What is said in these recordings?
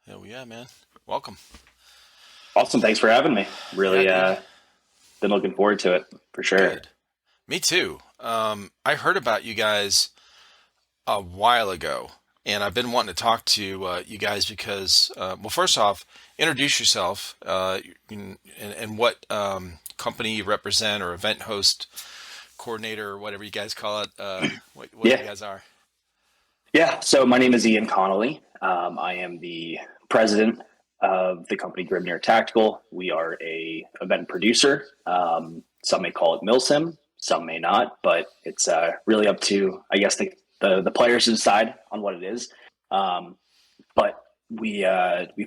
Hell yeah, man. Welcome. Awesome. Thanks for having me. Yeah, Really dude. been looking forward to it for sure. Good. Me too. I heard about you guys a while ago, and I've been wanting to talk to you guys because, well, first off, introduce yourself and what company you represent or event host, coordinator, or whatever you guys call it. What you Yeah. guys are. Yeah. So my name is Ian Connolly. I am the president of the company Grimnir Tactical. We are a event producer. Some may call it milsim, some may not, but it's really up to, I guess, the players to decide on what it is. Um, but we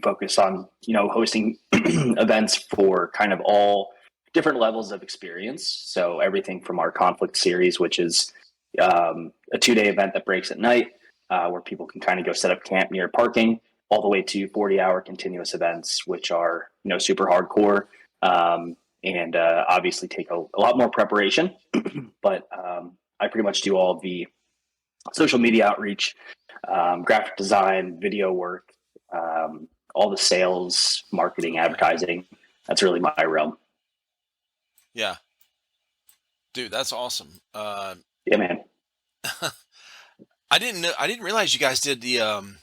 focus on hosting events for kind of all different levels of experience. So everything from our conflict series, which is a 2 day event that breaks at night, where people can kind of go set up camp near parking, all the way to 40-hour continuous events, which are super hardcore, and obviously take a lot more preparation. But I pretty much do all of the social media outreach, graphic design, video work, all the sales, marketing, Okay. advertising. That's really my realm. Yeah, dude, that's awesome. Yeah, man. I didn't know. I didn't realize you guys did the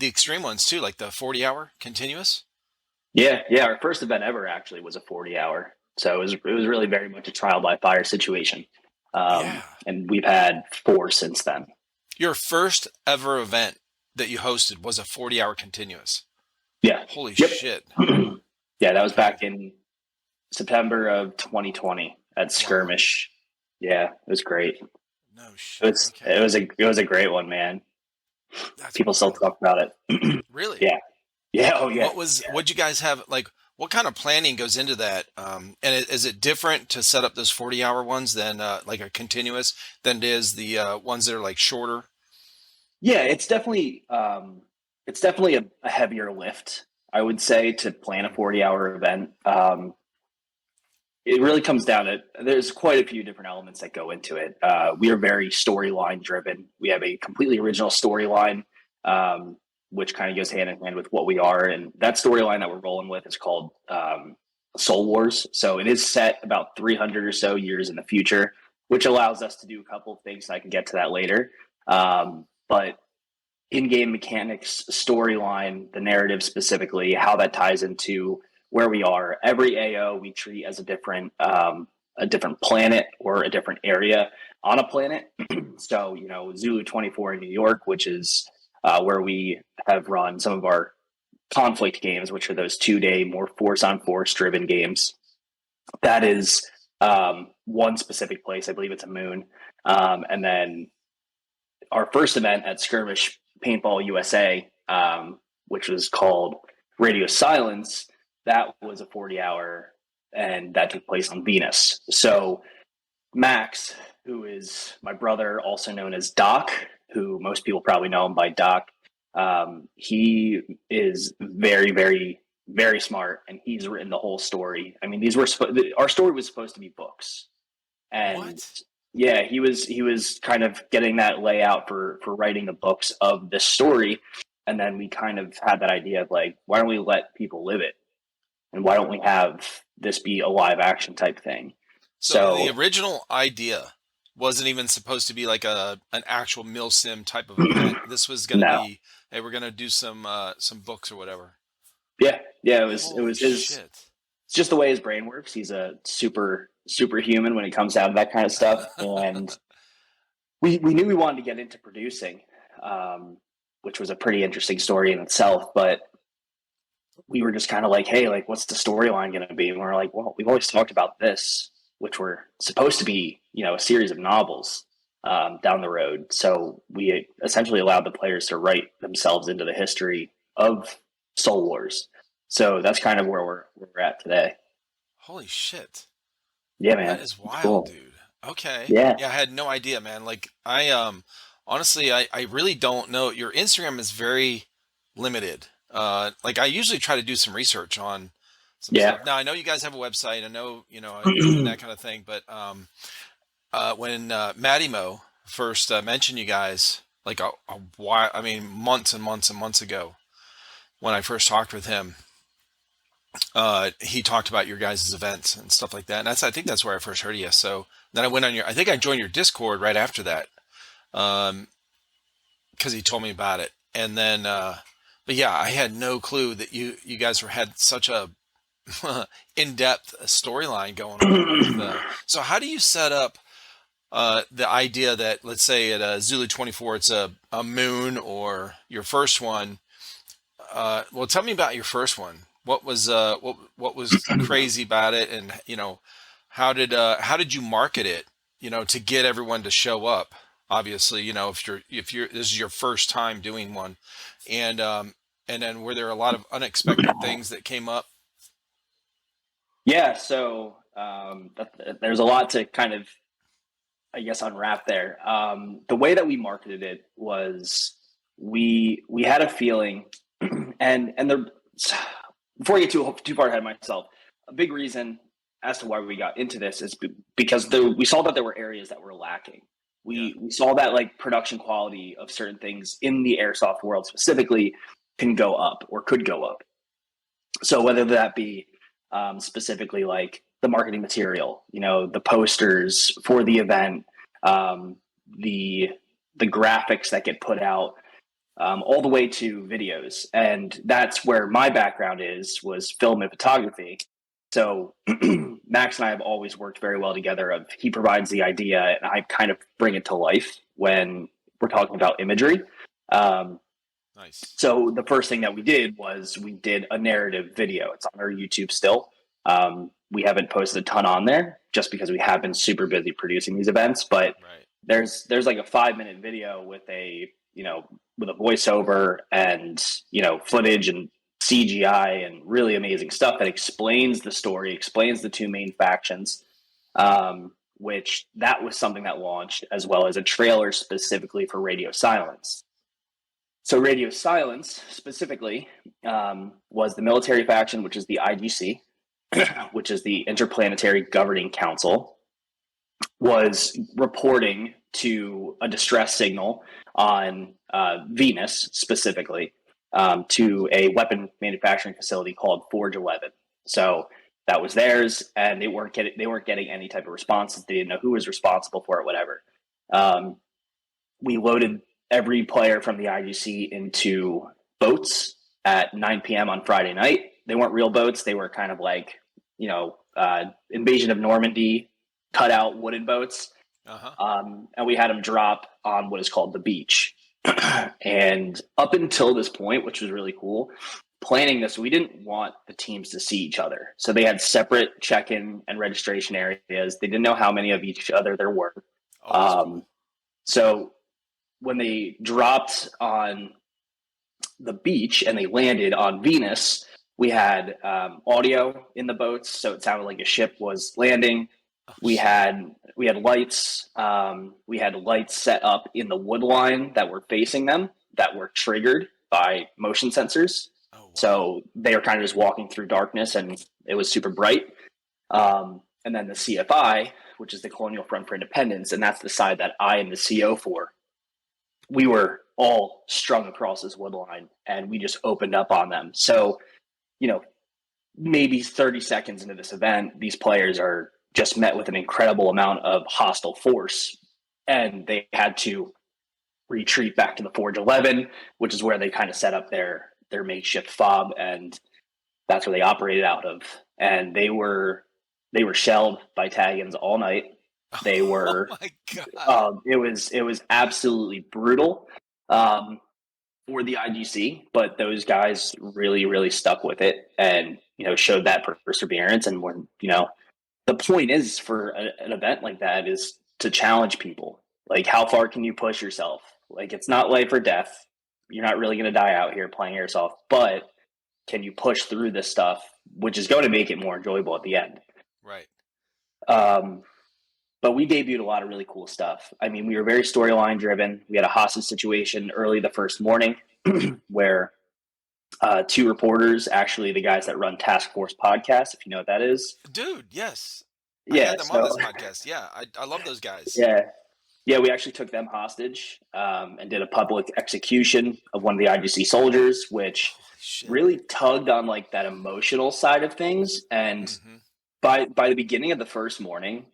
extreme ones too, like the 40-hour continuous. Yeah, yeah. Our first event ever actually was a 40-hour, so it was really very much a trial by fire situation, Yeah. and we've had four since then. Your first ever event that you hosted was a 40-hour continuous. Yeah. Holy Yep. shit. Yeah, that was Okay. back in September of 2020 at Wow. Skirmish. Yeah, it was great. No It shit. was it Okay. was a it was a great one, man. That's People still wild. talk about it. Really? Yeah. Yeah. Oh, yeah. What'd you guys have, like, what kind of planning goes into that? And is it different to set up those 40-hour ones than like a continuous than it is the ones that are like shorter? Yeah, it's definitely a heavier lift, I would say, to plan a 40-hour event. It really comes down to there's quite a few different elements that go into it. We are very storyline driven. We have a completely original storyline, which kind of goes hand in hand with what we are. And that storyline that we're rolling with is called Soul Wars. So it is set about 300 or so years in the future, which allows us to do a couple of things. And I can get to that later. But in-game mechanics, storyline, the narrative specifically, how that ties into where we are. Every AO we treat as a different planet or a different area on a planet. So Zulu 24 in New York, which is where we have run some of our conflict games, which are those 2 day more force on force driven games. That is one specific place. I believe it's a moon. And then our first event at Skirmish Paintball USA, which was called Radio Silence, that was a 40-hour, and that took place on Venus. So Max, who is my brother, also known as Doc, who most people probably know him by Doc, he is very, very, very smart, and he's written the whole story. I mean, our story was supposed to be books, and What? yeah, he was kind of getting that layout for writing the books of this story, and then we kind of had that idea of like, why don't we let people live it, and why don't we have this be a live action type thing? So the So original idea wasn't even supposed to be like a an actual milsim type of event. This was going to no, be, hey, we're going to do some books or whatever. yeah, yeah, it was Holy his. shit. It's just the way his brain works. He's a superhuman when it comes down to that kind of stuff, and we knew we wanted to get into producing, um, which was a pretty interesting story in itself, but we were just kind of like, hey, like, what's the storyline going to be? And we're like, well, we've always talked about this, which were supposed to be, a series of novels down the road. So we essentially allowed the players to write themselves into the history of Soul Wars. So that's kind of where we're at today. Holy shit. Yeah, That man, is it's wild, cool. dude. Okay. Yeah, Yeah, I had no idea, man. Like honestly, I really don't know. Your Instagram is very limited. Like I usually try to do some research on some yeah, stuff. Now I know you guys have a website. I know, and that kind of thing, but when Matty Mo first mentioned you guys like a while, I mean months and months and months ago, when I first talked with him, he talked about your guys' events and stuff like that. And I think that's where I first heard of you. So then I went on I think I joined your Discord right after that, because he told me about it. And then, but yeah, I had no clue that you guys had such a in-depth storyline going on with. So how do you set up the idea that, let's say at Zulu 24, it's a moon or your first one? Well, tell me about your first one. What was crazy about it, and how did you market it? To get everyone to show up. Obviously, if you're this is your first time doing one, and then were there a lot of unexpected things that came up? Yeah, so there's a lot to kind of, I guess, unwrap there. The way that we marketed it was we had a feeling, and the before I get too far ahead of myself, a big reason as to why we got into this is because we saw that there were areas that were lacking. Yeah. We saw that like production quality of certain things in the airsoft world specifically can go up or could go up. So whether that be specifically like the marketing material, the posters for the event, um, the the graphics that get put out, all the way to videos, and that's where my background was film and photography. So Max and I have always worked very well together. Of he provides the idea, and I kind of bring it to life when we're talking about imagery. Um, Nice. so the first thing that we did was we did a narrative video. It's on our YouTube still. We haven't posted a ton on there just because we have been super busy producing these events. But Right. there's like a 5 minute video with with a voiceover and footage and CGI and really amazing stuff that explains the story, explains the two main factions. Which that was something that launched, as well as a trailer specifically for Radio Silence. So Radio Silence specifically was the military faction, which is the IGC, which is the Interplanetary Governing Council, was reporting to a distress signal on Venus specifically, to a weapon manufacturing facility called Forge 11. So that was theirs, and they weren't getting any type of response. They didn't know who was responsible for it, whatever. Um, we loaded every player from the IGC into boats at 9 p.m. on Friday night. They weren't real boats. They were kind of like, Invasion of Normandy cut out wooden boats. Uh-huh. And we had them drop on what is called the beach. And up until this point, which was really cool, planning this, we didn't want the teams to see each other. So they had separate check-in and registration areas. They didn't know how many of each other there were. Oh, that's cool. So when they dropped on the beach and they landed on Venus, we had audio in the boats, so it sounded like a ship was landing. Oh, We had we had lights. We had lights set up in the wood line that were facing them that were triggered by motion sensors. oh wow. So they were kind of just walking through darkness, and it was super bright. And then the CFI, which is the Colonial Front for Independence, and that's the side that I am the CO for. We were all strung across this wood line, and we just opened up on them. So, you know, maybe 30 seconds into this event, these players are just met with an incredible amount of hostile force, and they had to retreat back to the Forge 11, which is where they kind of set up their makeshift fob, and that's where they operated out of. And they were shelled by Taggins all night. They Oh were my God. it was absolutely brutal for the IGC, but those guys really really stuck with it, and showed that perseverance. And when the point is for an event like that is to challenge people. Like, how far can you push yourself? Like, it's not life or death. You're not really going to die out here playing airsoft, but can you push through this stuff, which is going to make it more enjoyable at the end. Right. Um, but we debuted a lot of really cool stuff. I mean, we were very storyline driven. We had a hostage situation early the first morning where two reporters, actually the guys that run Task Force podcast, if you know what that is. Dude, yes. I Yeah. had them on So this podcast. Yeah, I love those guys. yeah. Yeah, we actually took them hostage and did a public execution of one of the IGC soldiers, which Holy shit. really tugged on like that emotional side of things. And Hmm. by the beginning of the first morning,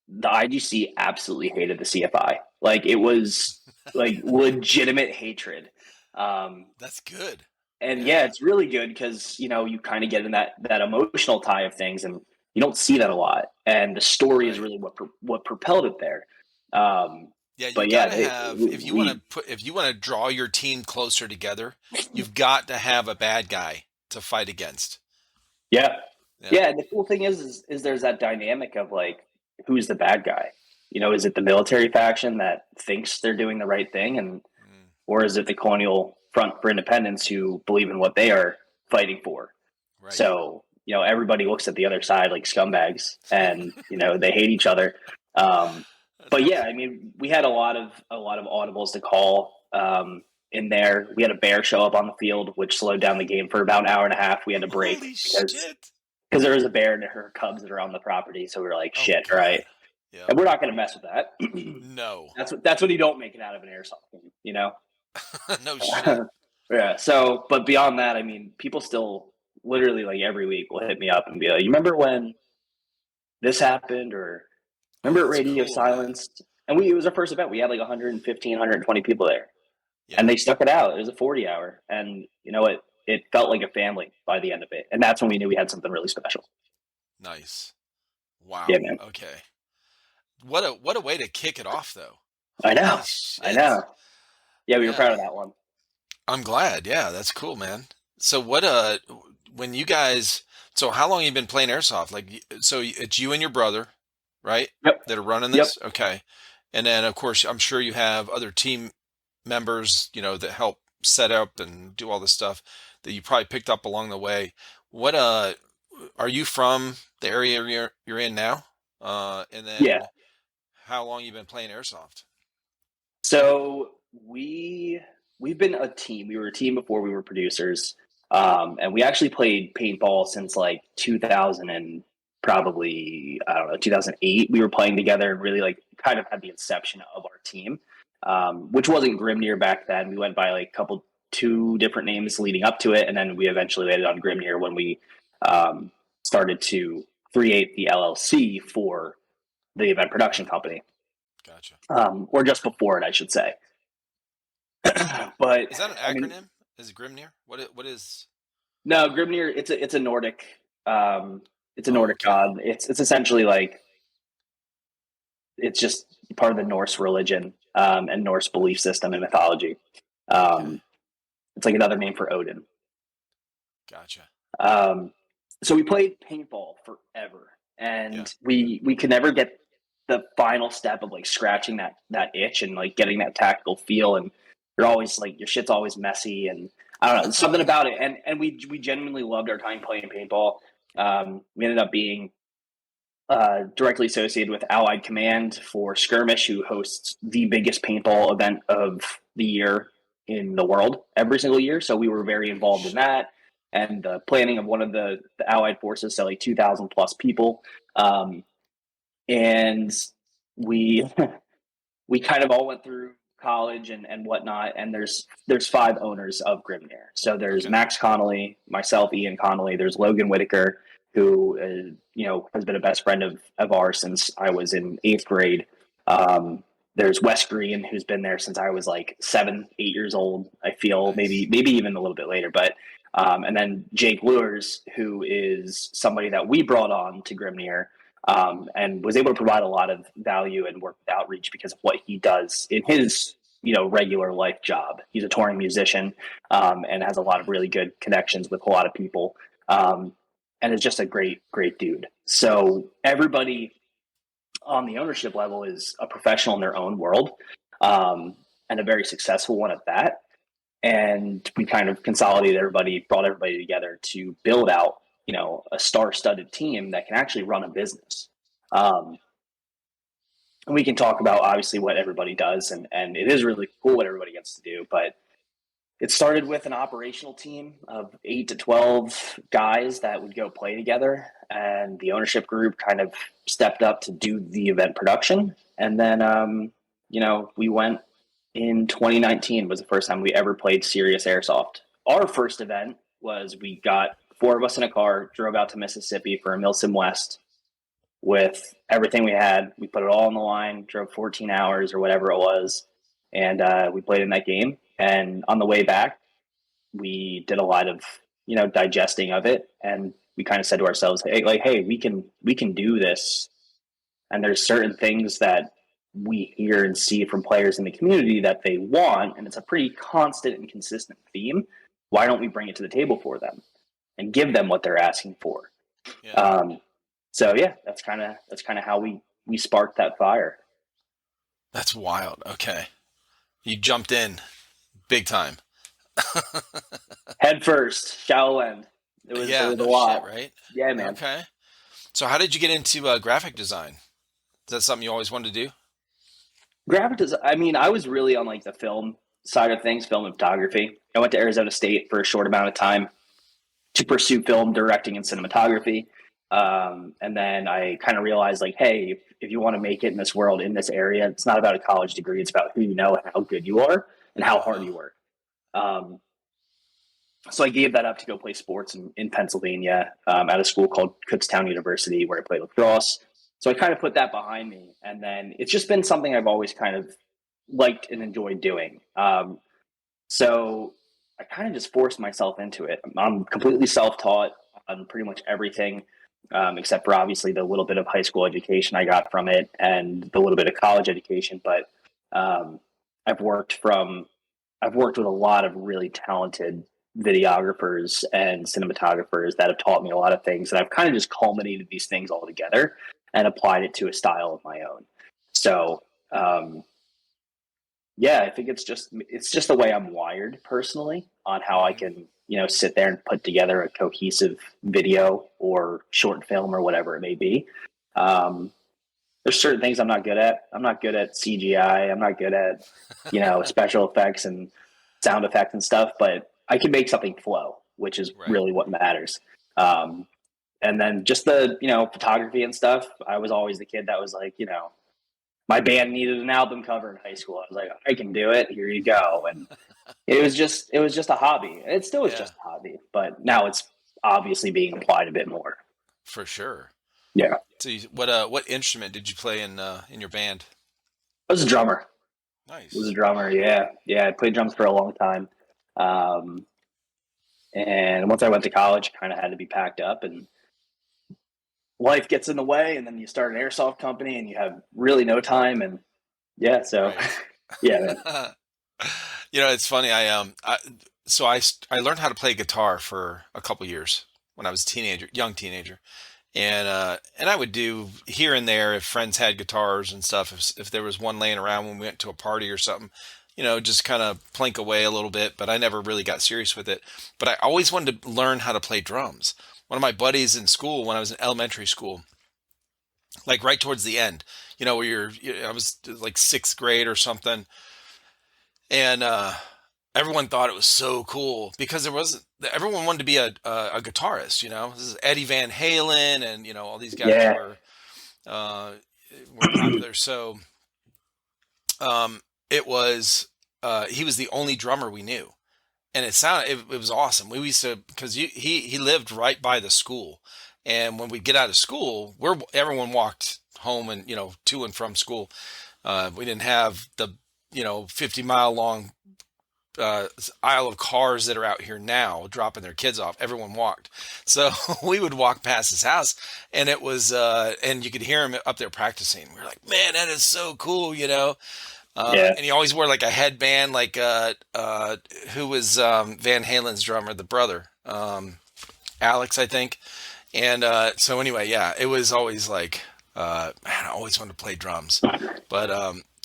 the IGC absolutely hated the CFI. Like it was like legitimate hatred. Um, That's good. and yeah, Yeah. it's really good because you kind of get in that emotional tie of things, and you don't see that a lot. And the story is Right. really what propelled it there. Um, Yeah, you but got yeah, to have if you want to we put if you want to draw your team closer together, you've got to have a bad guy to fight against. yeah, Yeah. yeah. And the cool thing is there's that dynamic of like who's the bad guy? Is it the military faction that thinks they're doing the right thing, and Mm, or is it the colonial front for independence who believe in what they are fighting for? right. So, everybody looks at the other side like scumbags, and they hate each other. Um, That's but yeah, awesome. I mean, we had a lot of audibles to call in there. We had a bear show up on the field, which slowed down the game for about an hour and a half. We had to break Holy because shit. there was a bear and her cubs that are on the property. So we were like, Oh shit, all right, God. Yep. and we're not going to mess with that. No. That's what you don't make it out of an airsoft game. No shit. Yeah. So, but beyond that, I mean, people still literally like every week will hit me up and be like, "You remember when this happened?" Or Oh, "Remember at that's Radio cool, man. Silence?" And it was our first event. We had like 115, 120 people there, and Yeah. they stuck it out. It was a 40 hour, and it felt like a family by the end of it, and that's when we knew we had something really special. Nice. Yeah, Wow. man. Okay. What a way to kick it off though. I Holy know. I shit. know. Yeah, we were Yeah. proud of that one. I'm glad. Yeah, that's cool, man. So when you guys so how long you been playing airsoft? Like so it's you and your brother, right? Yep. That are running Yep. this? Okay. And then of course I'm sure you have other team members, that help set up and do all this stuff that you probably picked up along the way. What are you from the area you're in now? And Yeah. then how long you been playing airsoft? So we've been a team. We were a team before we were producers, and we actually played paintball since like 2000 and probably I don't know 2008. We were playing together and really like kind of had the inception of our team, which wasn't Grimnir back then. We went by like two different names leading up to it, and then we eventually landed on Grimnir when we um, started to create the LLC for the event production Right. company, Gotcha. or just before it, I should say. But Is that an I mean, acronym? Is it Grimnir? What is? no, Grimnir. It's a Nordic. It's a Oh, Nordic okay. god. It's essentially like it's just part of the Norse religion and Norse belief system and mythology. Okay. Um, it's like another name for Odin. Gotcha. Um, so we played paintball forever, Yeah. and we could never get the final step of like scratching that itch and like getting that tactical feel. And you're always like your shit's always messy, and I don't know something about it. And we genuinely loved our time playing paintball. We ended up being directly associated with Allied Command for Skirmish, who hosts the biggest paintball event of the year in the world every single year. So we were very Holy involved in shit. that and the planning of one of the Allied forces, so like 2,000 plus people. And we we kind of all went through college and whatnot. And there's five owners of Grimnir. So there's Okay. Max Connolly, myself, Ian Connolly. There's Logan Whitaker, who has been a best friend of ours since I was in eighth grade. There's Wes Green, who's been there since I was like 7, 8 years old. I feel Nice. maybe even a little bit later, but. And then Jake Lures, who is somebody that we brought on to Grimnir, and was able to provide a lot of value and work with outreach because of what he does in his regular life job. He's a touring musician and has a Oh, lot of nice. really good connections with a lot of people, um, and is just a great dude. So everybody on the ownership level is a professional in their own world, um, and a very successful one at that. And we kind of consolidated everybody, brought everybody together to build out a star-studded team that can actually run a business. um, and we can talk about obviously what everybody does, and it is really cool what everybody gets to do, but It started with an operational team of 8 to 12 guys that would go play together, and the ownership group kind of stepped up to do the event production. And then, we went in 2019 was the first time we ever played serious airsoft. Our first event was we got four of us in a car, drove out to Mississippi for a milsim West with everything we had. We put it all on the line, drove 14 hours or whatever it was, and we played in that game. And on the way back, we did a lot of digesting of it, and we kind of said to ourselves, hey, we can do this. And there's certain things that we hear and see from players in the community that they want, and it's a pretty constant and consistent theme. Why don't we bring it to the table for them and give them what they're asking for? Yeah. Um, so yeah, that's kind of how we sparked that fire. That's wild. Okay. You jumped in big time. Head first, shallow end. It Yeah, was a no shit, lot. right? Yeah, man. Okay. So how did you get into graphic design? Is that something you always wanted to do? Graphic design. I mean, I was really on like the film side of things, film and photography. I went to Arizona State for a short amount of time to pursue film directing and cinematography. And then I kind of realized, like, hey, if you want to make it in this world, in this area, it's not about a college degree. It's about who you know and how good you are and how hard Uh-huh. you work. Um, so I gave that up to go play sports in Pennsylvania at a school called Kutztown University, where I played lacrosse. So I kind of put that behind me, and then it's just been something I've always kind of liked and enjoyed doing. So I kind of just forced myself into it. I'm completely self-taught on pretty much everything, except for obviously the little bit of high school education I got from it and the little bit of college education. But um, I've worked from I've worked with a lot of really talented videographers and cinematographers that have taught me a lot of things, and I've kind of just culminated these things all together and applied it to a style of my own. So um, yeah, I think it's just the way I'm wired personally on how I Hmm. can sit there and put together a cohesive video or short film or whatever it may be. Um, there's certain things I'm not good at. I'm not good at CGI. I'm not good at special effects and sound effects and stuff. But I can make something flow, which is Right. really what matters. Um, and then just the photography and stuff. I was always the kid that was like my band needed an album cover in high school. I was like, I can do it. Here you go. And it was just a hobby. It still is Yeah, just a hobby, but now it's obviously being applied a bit more. for sure. Yeah, So what instrument did you play in your band? I was a drummer. I was a Nice. drummer. Yeah, yeah. I played drums for a long time, um, and once I went to college, kind of had to be packed up, and life gets in the way, and then you start an airsoft company, and you have really no time, and yeah. So Right. yeah, man. It's funny. I learned how to play guitar for a couple years when I was a teenager, young teenager, and I would do here and there if friends had guitars and stuff. If there was one laying around when we went to a party or something, just kind of plink away a little bit. But I never really got serious with it. But I always wanted to learn how to play drums. One of my buddies in school, when I was in elementary school, like right towards the end, where I was like sixth grade or something, and everyone thought it was so cool because everyone wanted to be a guitarist. This is Eddie Van Halen, and all these guys Yeah, uh, were popular. So it was he was the only drummer we knew, and it was awesome. We used to because he lived right by the school, and when we get out of school, everyone walked home and to and from school. We didn't have the 50-mile long uh, aisle of cars that are out here now dropping their kids off. Everyone walked. So we would walk past his house, and and you could hear him up there practicing. We were like, man, that is so cool. yeah, And he always wore like a headband, like who was Van Halen's drummer, the brother, Alex, I think. And so anyway, yeah, it was always like, man, I always wanted to play drums. But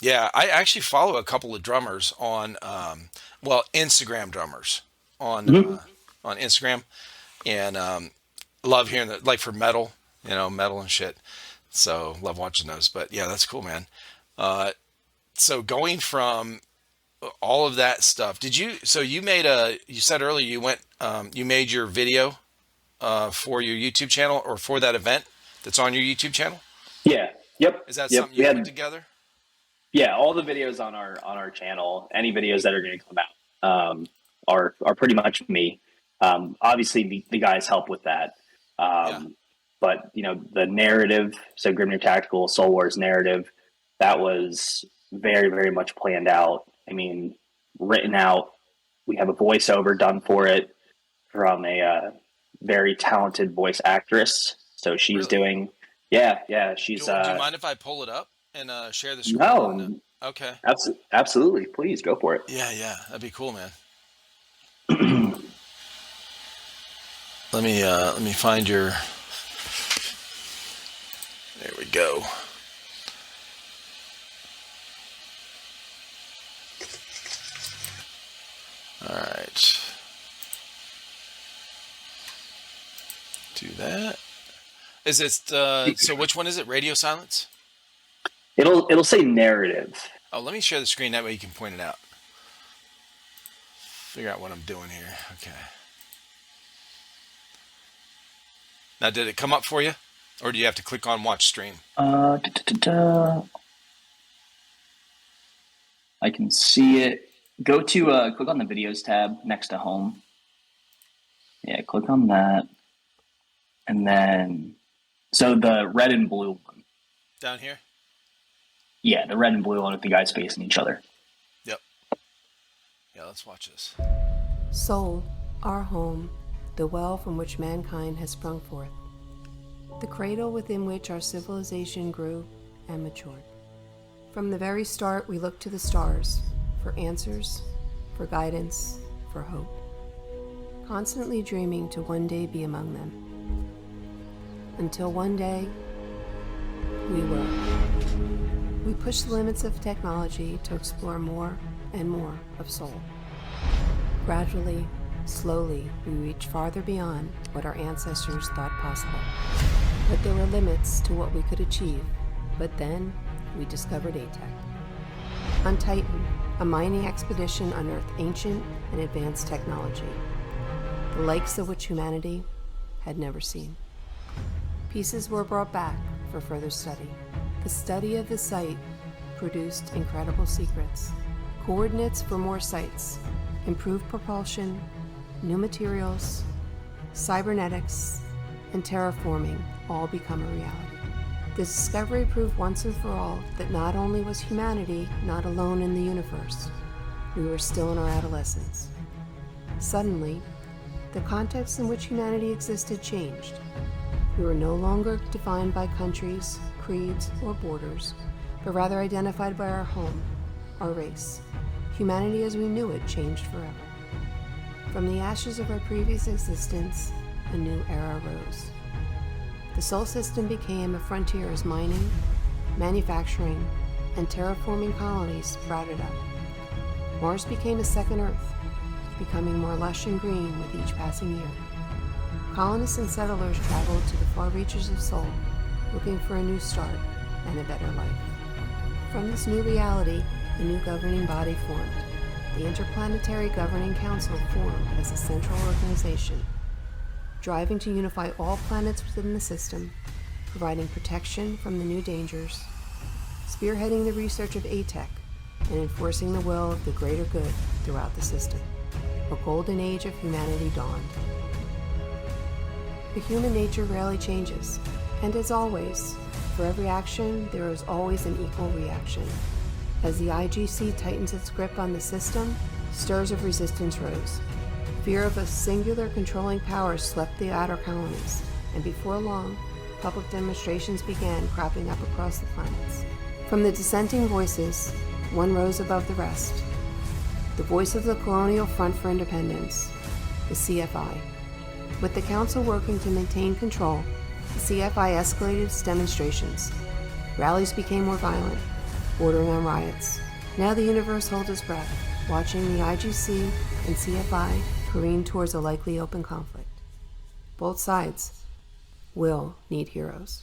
yeah, I actually follow a couple of drummers Instagram drummers on hmm on Instagram, and love hearing that, like for metal, metal and shit. So love watching those. But yeah, that's cool, man. So going from all of that stuff. Did you? So you made a. You said earlier you went. You made your video for your YouTube channel or for that event that's on your YouTube channel. Yeah. Yep. Is that Yep. something We you put had together? yeah, all the videos on our channel, any videos that are going to come out, are pretty much me. Obviously, the guys help with that, Yeah. but the narrative. So Grimnir Tactical Soul Wars narrative that was very very much planned out. I mean, written out. We have a voiceover done for it from a very talented voice actress. So she's Really? doing, yeah, yeah. She's Do you mind if I pull it up and share the screen? And no, okay. absolutely. Please go for it. Yeah, yeah, that'd be cool, man. uh, Let me find your. There we go. All right. Do that. Is it so? Which one is it? Radio silence? it'll say narrative. Oh, let me share the screen. That way you can point it out. Figure out what I'm doing here. Okay. Now, did it come up for you, or do you have to click on watch stream? I can see it. Go to click on the videos tab next to home. Yeah, click on that, and then so the red and blue one. Down here. Yeah, the red and blue one with the guys facing each other. Yep. Yeah, let's watch this. Soul, our home, the well from which mankind has sprung forth, the cradle within which our civilization grew and matured. From the very start, we looked to the stars for answers, for guidance, for hope, constantly dreaming to one day be among them. Until one day, we were. We pushed the limits of technology to explore more and more of soul. Gradually, slowly, we reached farther beyond what our ancestors thought possible. But there were limits to what we could achieve. But then, we discovered ATEC. On Titan, a mining expedition unearthed ancient and advanced technology, the likes of which humanity had never seen. Pieces were brought back for further study. The study of the site produced incredible secrets, coordinates for more sites, improved propulsion, new materials, cybernetics, and terraforming all become a reality. The discovery proved once and for all that not only was humanity not alone in the universe, we were still in our adolescence. Suddenly, the context in which humanity existed changed. We were no longer defined by countries, creeds, or borders, but rather identified by our home, our race. Humanity as we knew it changed forever. From the ashes of our previous existence, a new era rose. The Sol system became a frontier as mining, manufacturing, and terraforming colonies sprouted up. Mars became a second Earth, becoming more lush and green with each passing year. Colonists and settlers traveled to the far reaches of Sol, looking for a new start and a better life. From this new reality, a new governing body formed. The Interplanetary Governing Council formed as a central organization, driving to unify all planets within the system, providing protection from the new dangers, spearheading the research of ATEC, and enforcing the will of the greater good throughout the system. A golden age of humanity dawned. But human nature rarely changes, and as always, for every action, there is always an equal reaction. As the IGC tightens its grip on the system, stirs of resistance rose. Fear of a singular controlling power swept the outer colonies, and before long, public demonstrations began cropping up across the planets. From the dissenting voices, one rose above the rest. The voice of the Colonial Front for Independence, the CFI. With the Council working to maintain control, the CFI escalated its demonstrations. Rallies became more violent, bordering on riots. Now the universe holds its breath, watching the IGC and CFI careen towards a likely open conflict. Both sides will need heroes.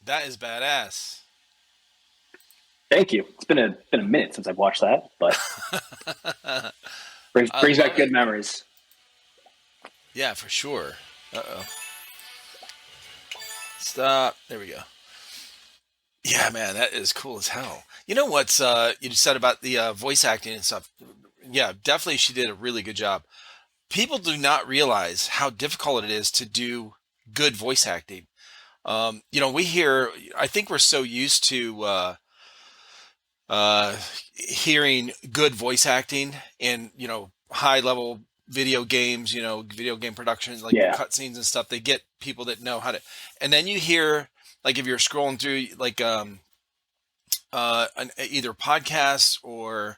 That is badass. Thank you. It's been a minute since I've watched that, but brings I brings back love good it. memories. Yeah, for sure. Uh-oh. Stop. There we go. Yeah, man, that is cool as hell. You know what's you said about the voice acting and stuff? Yeah, definitely she did a really good job. People do not realize how difficult it is to do good voice acting. We hear, I think we're so used to hearing good voice acting in, high level video games, video game productions, like Yeah. cutscenes and stuff. They get people that know how to, and then you hear, like, if you're scrolling through, like, either podcasts or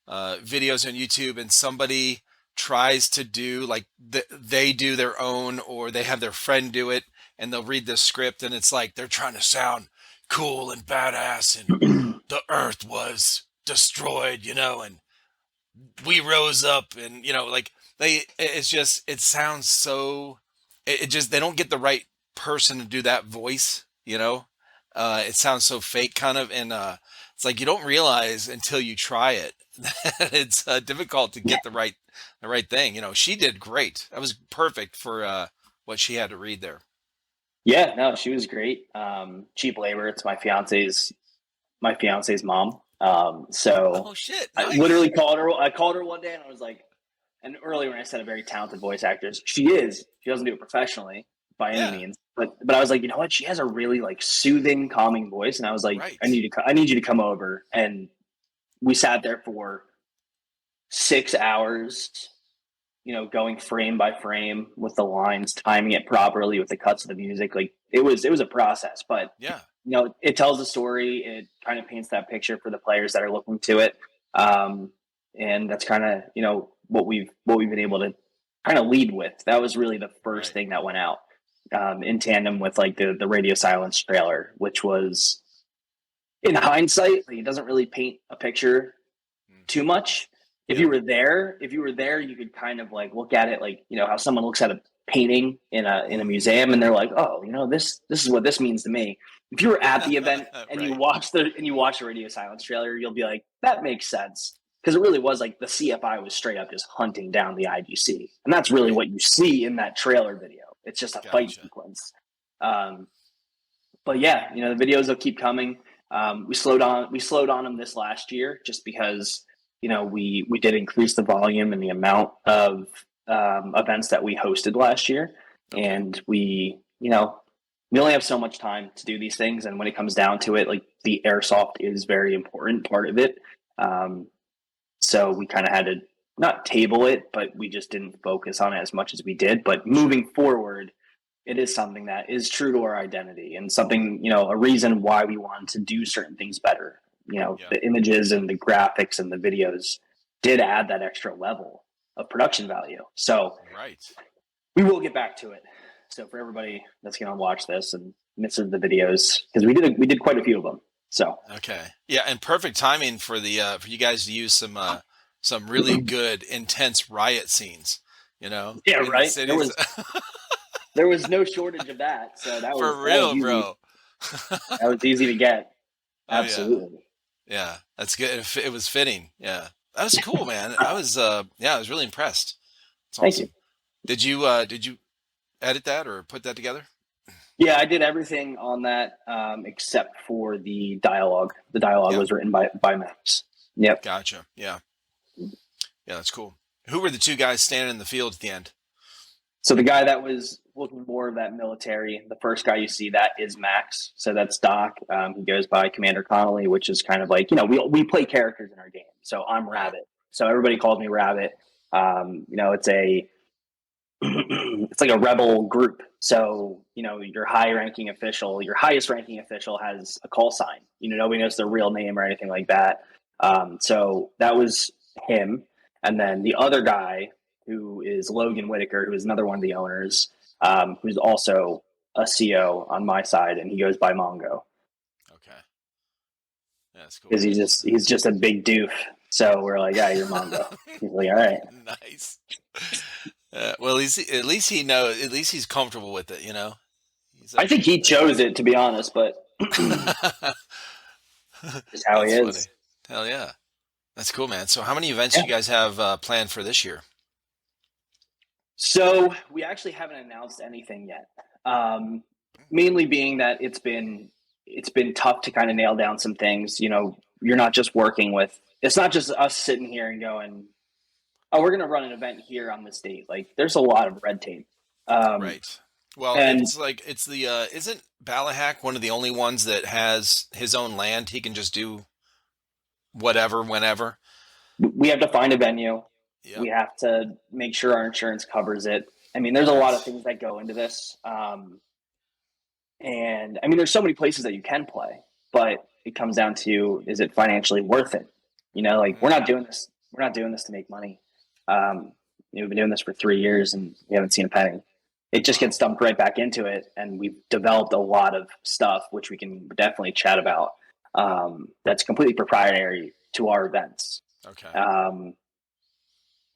videos on YouTube, and somebody tries to do like they do their own, or they have their friend do it, and they'll read the script, and it's like they're trying to sound cool and badass, and the Earth was destroyed, and we rose up, and like it's just it sounds so it just they don't get the right person to do that voice. It sounds so fake kind of, and it's like you don't realize until you try it that it's difficult to get the right thing. She did great. That was perfect for what she had to read there. Yeah, no, she was great. Cheap labor. It's my fiance's mom. So Oh shit, I nice. literally called her. I called her one day and I was like, and earlier when I said a very talented voice actress, she is. She doesn't do it professionally by any Yeah, means, but I was like, you know what? She has a really like soothing, calming voice, and I was like, right. I need you to come over, and we sat there for 6 hours, going frame by frame with the lines, timing it properly with the cuts of the music. Like it was a process, but Yeah, it tells a story. It kind of paints that picture for the players that are looking to it, um, and that's kind of what we've been able to kind of lead with. That was really the first right. thing that went out in tandem with like the radio silence trailer, which was in hindsight, like, it doesn't really paint a picture Mm. too much. Yep. If you were there, you could kind of like look at it like, how someone looks at a painting in a Hmm. museum and they're like, oh, this is what this means to me. If you were at the event and Right. you watch the radio silence trailer, you'll be like, that makes sense. Because it really was like the CFI was straight up just hunting down the IGC. And that's really Right. what you see in that trailer video. It's just a fight Gotcha. sequence. Um, but yeah, the videos will keep coming. We slowed on them this last year just because we did increase the volume and the amount of events that we hosted last year, Okay. and we only have so much time to do these things, and when it comes down to it, like the airsoft is very important part of it. Um, so we kind of had to not table it, but we just didn't focus on it as much as we did. But Sure. moving forward, it is something that is true to our identity and something, a reason why we want to do certain things better. Yeah. The images and the graphics and the videos did add that extra level of production value. So Right. we will get back to it. So for everybody that's going to watch this and misses the videos, because we did quite a few of them. So Okay. Yeah, and perfect timing for the for you guys to use some really good intense riot scenes, yeah, in the right. cities. There was no shortage of that. So For that was real, easy. bro. That was easy to get. Oh yeah. Absolutely. Yeah. That's good. It was fitting. Yeah. That was cool, man. I was yeah, I was really impressed. It's Thank you. awesome. Did you edit that or put that together? Yeah, I did everything on that except for the dialogue. The dialogue Yeah. was written by Max. Yep. Gotcha. Yeah. Yeah, that's cool. Who were the two guys standing in the field at the end? So the guy that was looking more of that military, the first guy you see, that is Max. So that's Doc. He goes by Commander Connolly, which is kind of like, we play characters in our game. So I'm Right. Rabbit. So everybody calls me Rabbit. It's a it's like a rebel group. So, your your highest ranking official has a call sign. Nobody knows their real name or anything like that. So that was him. And then the other guy, who is Logan Whitaker, who is another one of the owners, who's also a CO on my side, and he goes by Mongo Okay. Yeah, that's cool. because he's just a big doof. So we're like, yeah, you're Mongo. He's like, all right. Nice. Well, at least he knows. At least he's comfortable with it. He's I think okay he with it. chose it, to be honest, but Just how he That's funny. is. Hell yeah. That's cool, man. So how many events Yeah. you guys have planned for this year? So we actually haven't announced anything yet. Mainly being that it's been tough to kind of nail down some things. You're not just working with. It's not just us sitting here and going, "Oh, we're going to run an event here on this date." Like, there's a lot of red tape. Um, Right. Well, and it's like it's the isn't Balahak one of the only ones that has his own land? He can just do whatever whenever. we have to find a venue. We Yep. have to make sure our insurance covers it. I mean, there's a lot of Right. things that go into this. And I mean, there's so many places that you can play, but it comes down to, is it financially worth it? Like, we're not Mm, doing this. We're not doing this to make money. Um, we've been doing this for 3 years and we haven't seen a penny. It just wow. gets dumped right back into it, and we've developed a lot of stuff which we can definitely chat about. That's completely proprietary to our events. Okay. Um,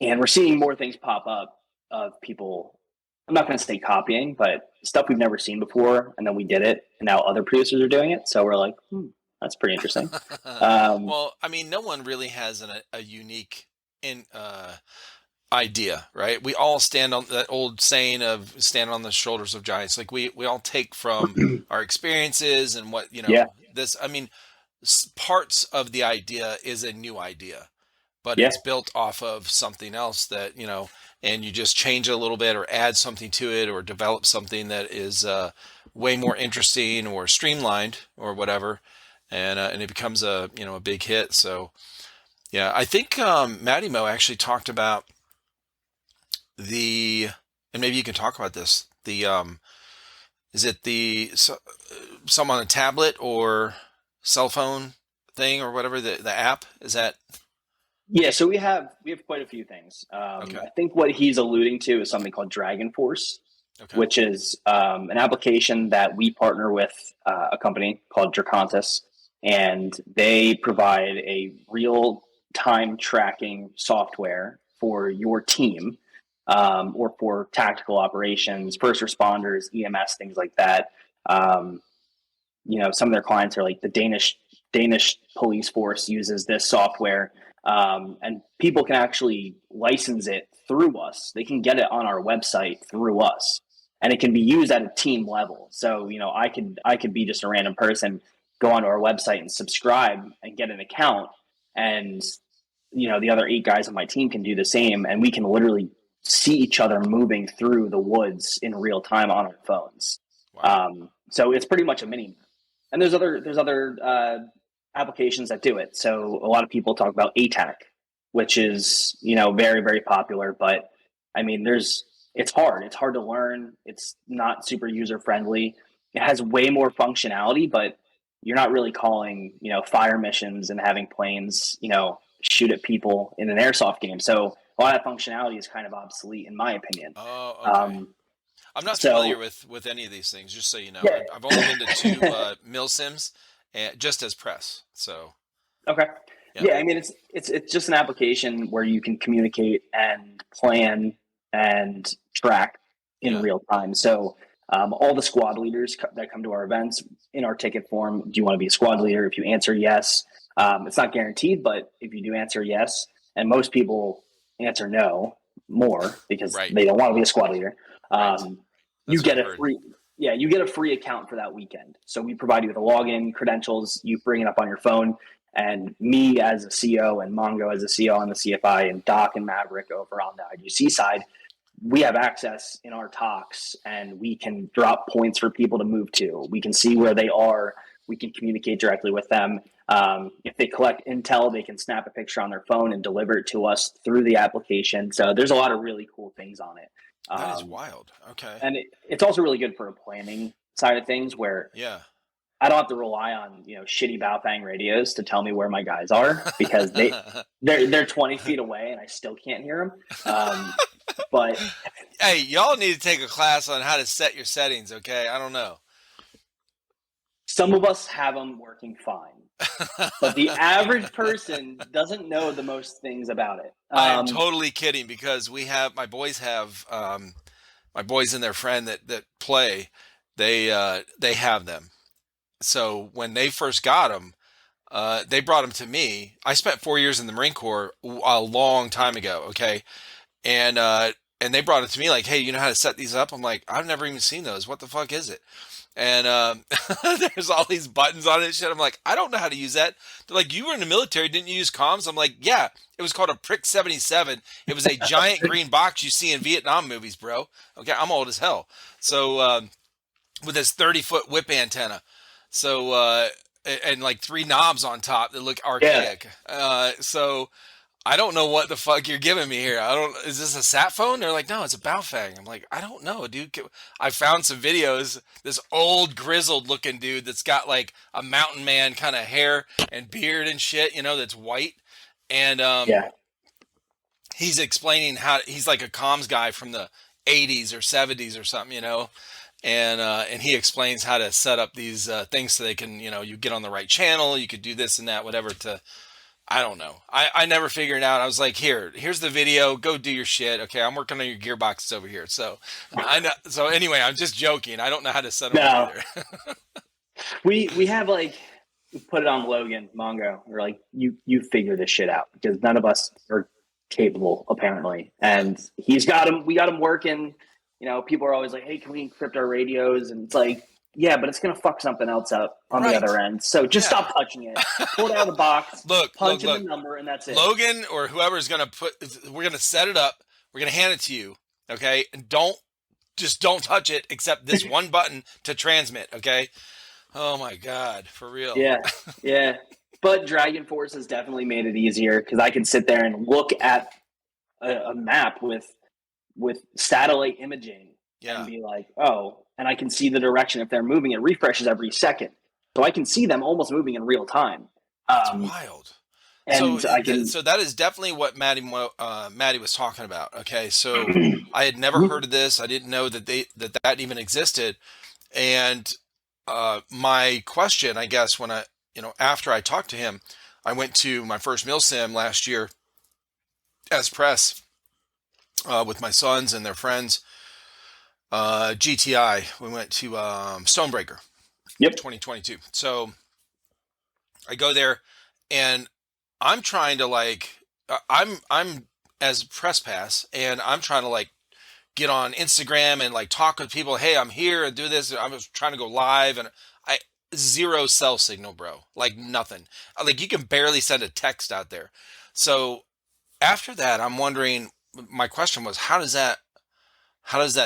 and we're seeing more things pop up of people. I'm not going to say copying, but stuff we've never seen before, and then we did it, and now other producers are doing it. So we're like, that's pretty interesting. Um, Well, I mean, no one really has a unique in idea, right? We all stand on that old saying of stand on the shoulders of giants. Like we all take from our experiences and what, yeah, this, I mean, parts of the idea is a new idea, but yeah, it's built off of something else that, and you just change it a little bit or add something to it or develop something that is way more interesting or streamlined or whatever. And it becomes a big hit. So yeah, I think Matty Mo actually talked about the, and maybe you can talk about this. The is it some on a tablet or cell phone thing or whatever the app is that? yeah. So we have quite a few things. Okay, I think what he's alluding to is something called Dragon Force, okay, which is an application that we partner with a company called Dracontis, and they provide a real time tracking software for your team, or for tactical operations, first responders, EMS, things like that. Um, some of their clients are like the Danish police force uses this software, and people can actually license it through us. They can get it on our website through us, and it can be used at a team level. So I could be just a random person, go onto our website and subscribe and get an account, and the other 8 guys on my team can do the same, and we can literally see each other moving through the woods in real time on our phones. wow, So it's pretty much a mini. And there's other applications that do it. So a lot of people talk about ATAC, which is very very popular. But I mean, it's hard. It's hard to learn. It's not super user friendly. It has way more functionality, but you're not really calling fire missions and having planes shoot at people in an airsoft game. So a lot of functionality is kind of obsolete, in my opinion. oh, okay. Um, I'm not familiar so with any of these things, just so you know. yeah. I've only been to two milsims, and just as press. So Okay. yeah, Yeah, I mean, it's just an application where you can communicate and plan and track in yeah, real time. So all the squad leaders that come to our events, in our ticket form, do you want to be a squad leader? If you answer yes, it's not guaranteed, but if you do answer yes, and most people answer no more because right, they don't want to be a squad leader, right. um, you That's what get I've a heard. free yeah, you get a free account for that weekend. So we provide you with a login, credentials, you bring it up on your phone, and me as a CO and Mongo as a CO on the CFI and Doc and Maverick over on the IGC side, we have access in our talks, and we can drop points for people to move to. We can see where they are. We can communicate directly with them. If they collect intel, they can snap a picture on their phone and deliver it to us through the application. So there's a lot of really cool things on it. That is Um, wild. Okay. and it's also really good for a planning side of things, where Yeah. I don't have to rely on shitty Baofeng radios to tell me where my guys are, because they're 20 feet away and I still can't hear them. But Hey, y'all need to take a class on how to set your settings, okay? I don't know. some of us have them working fine, but the average person doesn't know the most things about it. I am totally kidding because my boys have my boys and their friend that play, they have them. so when they first got them, they brought them to me. I spent 4 years in the Marine Corps a long time ago. Okay, and they brought it to me like, hey, you know how to set these up? I'm like, I've never even seen those. What the fuck is it? And there's all these buttons on it and shit. I'm like, I don't know how to use that. They're like, you were in the military, didn't you use comms? I'm like, yeah. It was called a Prick 77. It was a giant green box you see in Vietnam movies, bro. Okay, I'm old as hell. So with this 30-foot whip antenna. So and like three knobs on top that look Yeah. archaic. So I don't know what the fuck you're giving me here. I don't. Is this a sat phone? They're like, no, it's a Baofeng. I'm like, I don't know, dude. I found some videos. This old grizzled looking dude that's got like a mountain man kind of hair and beard and shit, that's white. And Yeah. he's explaining how he's like a comms guy from the 80s or 70s or something, and he explains how to set up these things so they can, you get on the right channel. You could do this and that, whatever, to I don't know. I never figured it out. I was like, here's the video. Go do your shit. Okay, I'm working on your gearboxes over here. So I know. So anyway, I'm just joking. I don't know how to set them up No, either. we have like we put it on Logan Mongo. We're like, you figure this shit out because none of us are capable apparently, Yeah. and he's got him. We got him working. People are always like, hey, can we encrypt our radios? And it's like, yeah, but it's gonna fuck something else up on the Right. other end. So just Yeah. stop touching it. Pull it out of the box, Look, punch in the look. number, and that's it. Logan or whoever's gonna we're gonna set it up. We're gonna hand it to you. Okay, and don't touch it except this one button to transmit. Okay. Oh my God, for real. Yeah, yeah. But Dragon Force has definitely made it easier because I can sit there and look at a map with satellite imaging and Yeah. be like, oh, and I can see the direction if they're moving. It refreshes every second, so I can see them almost moving in real time. That's Um, wild. So, and I can. so that is definitely what Maddie was talking about. Okay, so I had never heard of this. I didn't know that even existed. And my question, I guess, when after I talked to him, I went to my first milsim last year as press with my sons and their friends. GTI. We went to Stonebreaker, Yep. 2022. So I go there, and I'm trying to I'm as press pass, and I'm trying to get on Instagram and talk with people. Hey, I'm here and do this. I was trying to go live, and I zero cell signal, bro. Like nothing. Like you can barely send a text out there. So after that, I'm wondering. My question was, how does that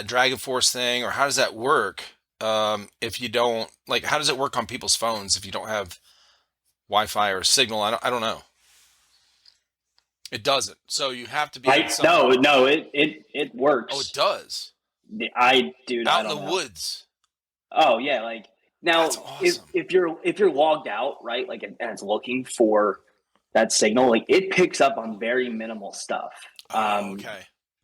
Dragon Force thing, or how does that work? If you don't how does it work on people's phones if you don't have Wi-Fi or signal? I don't know. It doesn't. So you have to be on I some. no, it Oh, it works. does. Dude, I Out in the don't know. woods. Oh yeah, like That's now awesome. if you're logged out, right, like and it's looking for that signal, like it picks up on very minimal stuff. Oh, okay.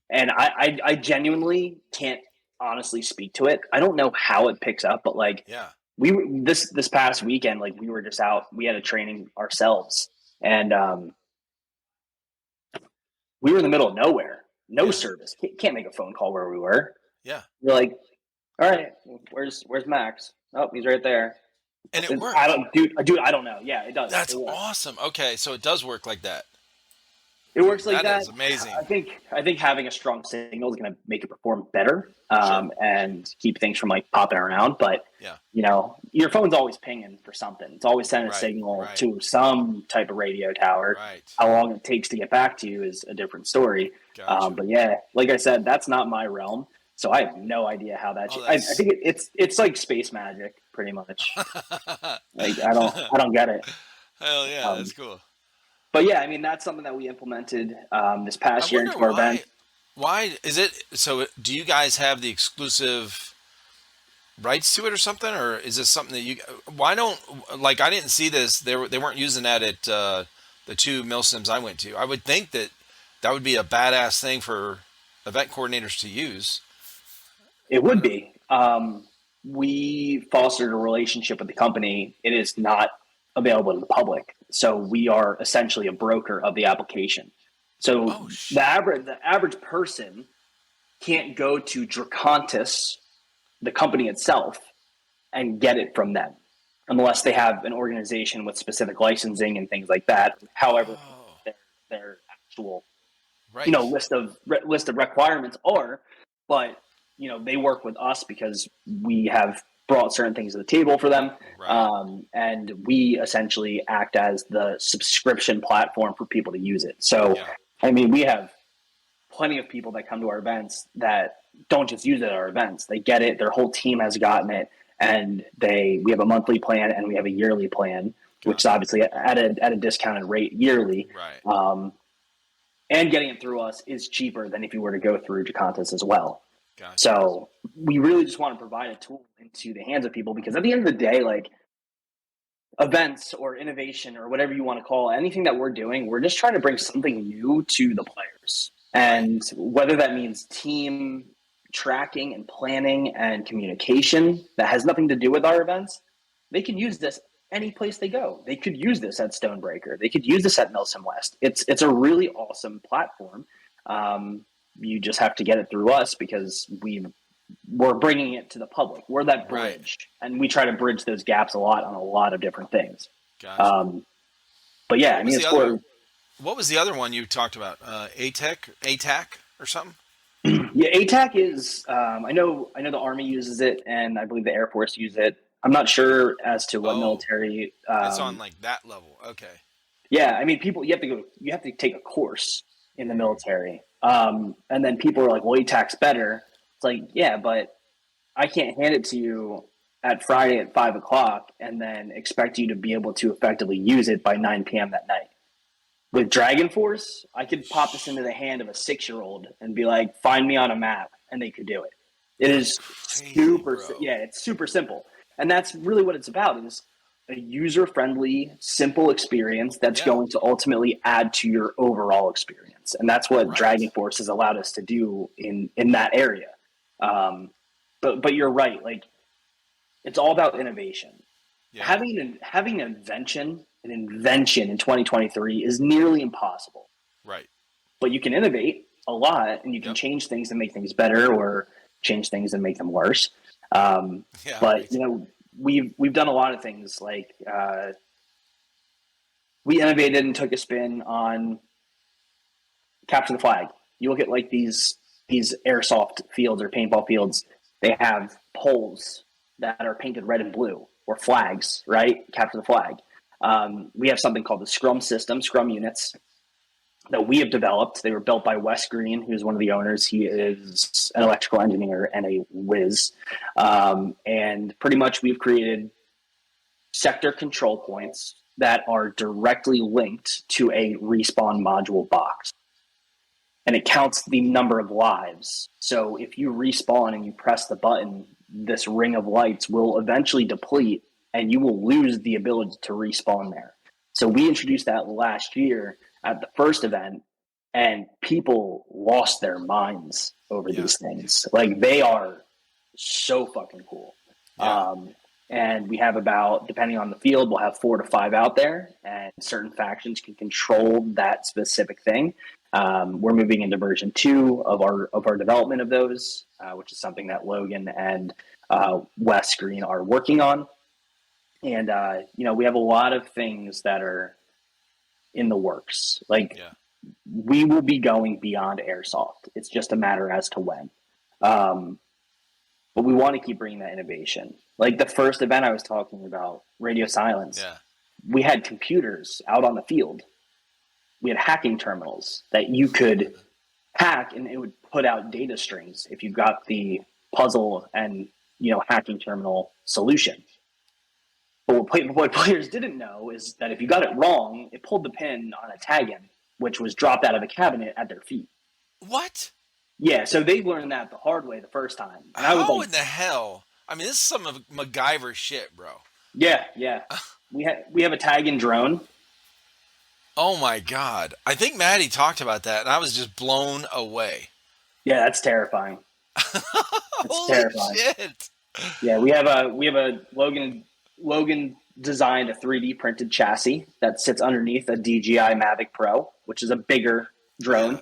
And I genuinely can't honestly speak to it. I don't know how it picks up, but like Yeah. this past weekend, like we were just out, we had a training ourselves, and we were in the middle of nowhere, no Yeah. service, can't make a phone call where we were. Yeah. We're like, all right, where's Max? Oh, he's right there. And it I worked. don't, dude, I don't know. Yeah, it does. That's It works. awesome. Okay, so it does work like that. It works like That that. is amazing. I think having a strong signal is going to make it perform better, Sure. and keep things from popping around. But Yeah. your phone's always pinging for something. It's always sending a Right. signal Right. to some type of radio tower. Right. How long it takes to get back to you is a different story. Gotcha. But yeah, like I said, that's not my realm, so I have no idea how that. Oh, I that's. think it's like space magic, pretty much. Like I don't get it. Hell yeah, Um, that's cool. but yeah, I mean that's something that we implemented this I past year wonder into our event. why is it so? Do you guys have the exclusive rights to it or something, or is this something that you? Why don't I didn't see this. They weren't using that at the two milsims I went to. I would think that would be a badass thing for event coordinators to use. It would be. We fostered a relationship with the company. It is not available to the public, so we are essentially a broker of the application. So Oh the shit! average person can't go to Dracontis, the company itself, and get it from them. unless they have an organization with specific licensing and things like that. However, Oh, their actual right. list of requirements are, but they work with us because we have brought certain things to the table for them, Right. and we essentially act as the subscription platform for people to use it. So, Yeah. I mean, we have plenty of people that come to our events that don't just use it at our events. They get it. Their whole team has gotten it, and we have a monthly plan and we have a yearly plan, which is Gotcha. obviously at a discounted rate yearly. Right. And getting it through us is cheaper than if you were to go through Jacontas as well. Gotcha. So we really just want to provide a tool into the hands of people, because at the end of the day, like, events or innovation or whatever you want to call it, anything that we're doing, we're just trying to bring something new to the players. Right. And whether that means team tracking and planning and communication that has nothing to do with our events, they can use this any place they go. They could use this at Stonebreaker. They could use this at milsim West. It's a really awesome platform. You just have to get it through us because we're bringing it to the public. We're that Right. bridge, and we try to bridge those gaps a lot on a lot of different things. Gotcha. But yeah, What I mean, was it's the other? for What was the other one you talked about? ATAC or something? yeah. ATAC is I know the Army uses it, and I believe the Air Force uses it. I'm not sure as to what Oh, military. it's on like that level. Okay. Yeah, I mean, people you have to take a course in the military, and then people are like, "Well, ATAC's better." It's like, yeah, but I can't hand it to you at Friday at 5 o'clock and then expect you to be able to effectively use it by 9 p.m. that night. With Dragon Force, I could pop this into the hand of a 6-year-old and be like, "Find me on a map," and they could do it. It That's is crazy, bro. it's super simple, and that's really what it's about. Is a user-friendly, simple experience that's Yeah. going to ultimately add to your overall experience, and that's what Dragon Right. Force has allowed us to do in that area. Um, but you're right. Like, it's all about innovation. Yeah. Having an invention in 2023 is nearly impossible. Right. But you can innovate a lot, and you can Yep. change things and make things better, or change things and make them worse. Yeah. But Right. we've done a lot of things. Like, we innovated and took a spin on capture the flag. You look at like these airsoft fields or paintball fields. They have poles that are painted red and blue, or flags, right? Capture the flag. We have something called the Scrum units that we have developed. They were built by Wes Green, who's one of the owners. He is an electrical engineer and a whiz. And pretty much we've created sector control points that are directly linked to a respawn module box. And it counts the number of lives. So if you respawn and you press the button, this ring of lights will eventually deplete and you will lose the ability to respawn there. So we introduced that last year at the first event, and people lost their minds over Yeah. these things. Like, they are so fucking cool. Yeah. And we have about, depending on the field, we'll have 4 to 5 out there, and certain factions can control that specific thing. We're moving into version 2 of our development of those, which is something that Logan and Wes Green are working on. And we have a lot of things that are in the works. Like, Yeah. we will be going beyond airsoft. It's just a matter as to when. But we want to keep bringing that innovation. Like the first event I was talking about, radio silence. Yeah. We had computers out on the field. We had hacking terminals that you could hack, and it would put out data strings if you got the puzzle and hacking terminal solution. But what players didn't know is that if you got it wrong, it pulled the pin on a tag-in, which was dropped out of a cabinet at their feet. What? Yeah, so they learned that the hard way the first time. And I was How like, in the hell? I mean, this is some of MacGyver shit, bro. yeah. We have a tag-in drone. Oh my god! I think Maddie talked about that, and I was just blown away. Yeah, that's terrifying. That's Holy terrifying. shit! Yeah, we have a Logan designed a 3D printed chassis that sits underneath a DJI Mavic Pro, which is a bigger drone. Yeah.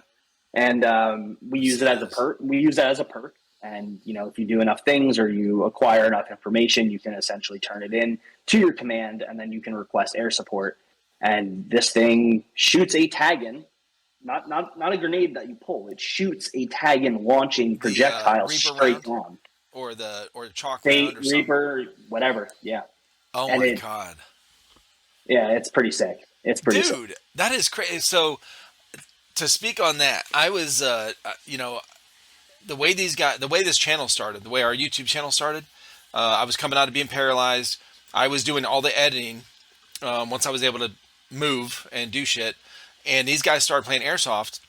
And we use it as a perk. We use that as a perk. And, if you do enough things or you acquire enough information, you can essentially turn it in to your command, and then you can request air support. And this thing shoots a tag in, not a grenade that you pull. It shoots a tag in launching The projectile Reaper straight round down. or the chalk round Fate, or something. Reaper, whatever. Yeah. Oh And my God. it's pretty sick. It's pretty sick. Dude, that is crazy. So to speak on that, I was, the way this channel started, the way our YouTube channel started, I was coming out of being paralyzed. I was doing all the editing once I was able to move and do shit. And these guys started playing Airsoft.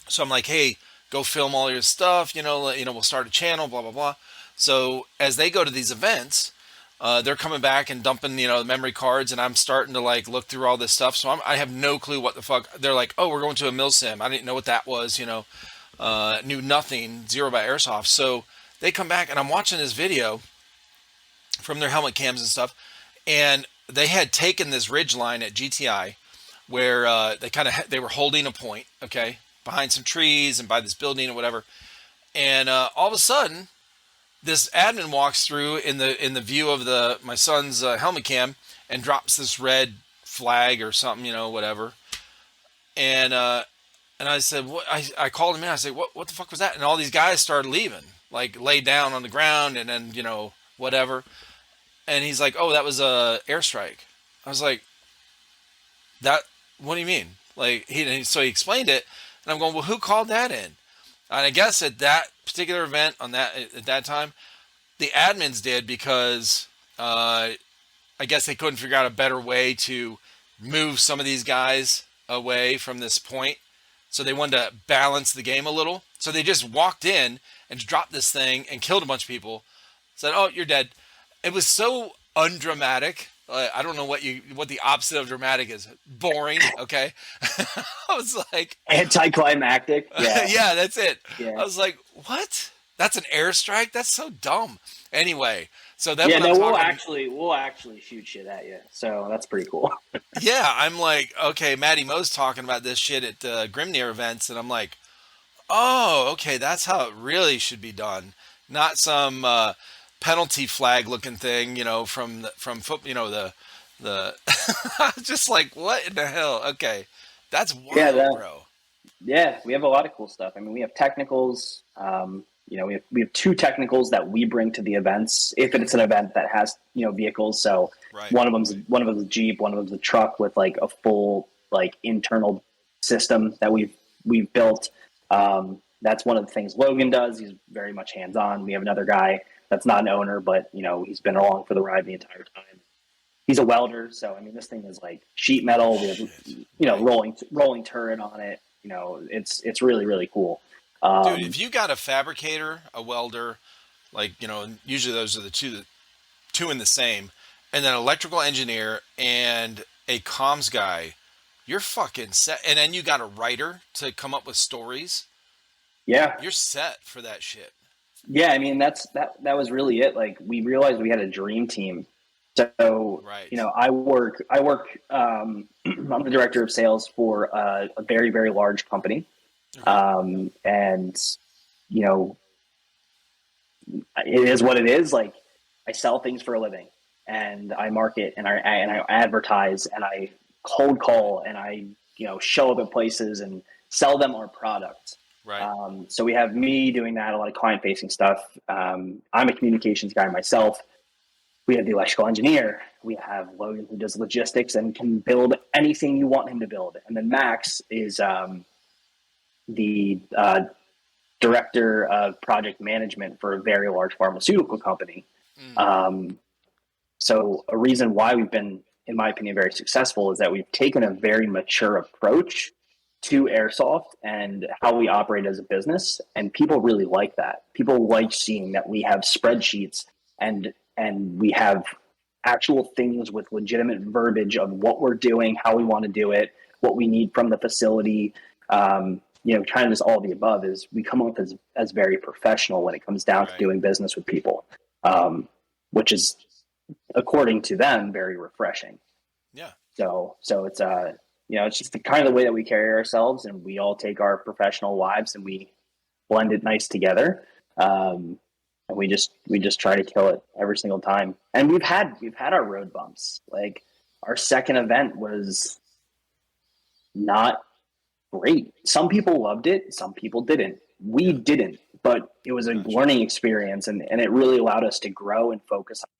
So I'm like, hey, go film all your stuff. We'll start a channel, blah, blah, blah. So as they go to these events, they're coming back and dumping, the memory cards, and I'm starting to like look through all this stuff. So I have no clue what the fuck. They're like, oh, we're going to a milsim. I didn't know what that was, knew nothing, zero about Airsoft. So they come back and I'm watching this video from their helmet cams and stuff. And they had taken this ridge line at GTI where they were holding a point, okay, behind some trees and by this building or whatever. And all of a sudden, this admin walks through in the view of my son's helmet cam and drops this red flag or something, whatever. And I said, what? I called him in. I said, what the fuck was that? And all these guys started leaving, like laid down on the ground and then, whatever. And he's like, oh, that was a airstrike. I was like, that, what do you mean? Like, so he explained it, and I'm going, well, who called that in? And I guess at that particular event at that time, the admins did because I guess they couldn't figure out a better way to move some of these guys away from this point. So they wanted to balance the game a little. So they just walked in and dropped this thing and killed a bunch of people. Said, oh, you're dead. It was so undramatic. I don't know what the opposite of dramatic is. Boring. Okay. I was like anticlimactic. Yeah. Yeah, that's it. Yeah. I was like, what? That's an airstrike? That's so dumb. Anyway, so then we'll actually shoot shit at you. So that's pretty cool. Yeah, I'm like, okay, Matty Mo's talking about this shit at Grimnir events, and I'm like, oh, okay, that's how it really should be done. Not some penalty flag looking thing, from foot, the just like, what in the hell? Okay, that's wild, bro. Yeah, we have a lot of cool stuff. I mean, we have technicals. We have two technicals that we bring to the events if it's an event that has vehicles. So right. One of them's a Jeep, one of them's a truck with like a full like internal system that we've built. That's one of the things Logan does. He's very much hands on. We have another guy that's not an owner, but he's been along for the ride the entire time. He's a welder, so I mean, this thing is like sheet metal. We have rolling turret on it. It's really really cool. Dude, if you got a fabricator, a welder, like usually those are the two in the same, and then an electrical engineer and a comms guy, you're fucking set. And then you got a writer to come up with stories. Yeah, you're set for that shit. Yeah, I mean that was really it. Like we realized we had a dream team. So right. I work. I'm the director of sales for a very very large company, and it is what it is. Like I sell things for a living, and I market, and I advertise, and I cold call, and I show up at places and sell them our product. Right. So we have me doing that, a lot of client facing stuff. I'm a communications guy myself. We have the electrical engineer. We have Logan who does logistics and can build anything you want him to build. And then Max is the director of project management for a very large pharmaceutical company. So a reason why we've been, in my opinion, very successful is that we've taken a very mature approach to Airsoft and how we operate as a business. And people really like that. People like seeing that we have spreadsheets and we have actual things with legitimate verbiage of what we're doing, how we want to do it, what we need from the facility. Kind of just all of the above is we come up as very professional when it comes down to doing business with people, which is, according to them, very refreshing. Yeah. So it's it's just the kind of the way that we carry ourselves, and we all take our professional lives and we blend it nice together. And we just try to kill it every single time. And we've had our road bumps. Like our second event was not great. Some people loved it, some people didn't. We Yeah. didn't, but it was a Gotcha. learning experience, and it really allowed us to grow and focus on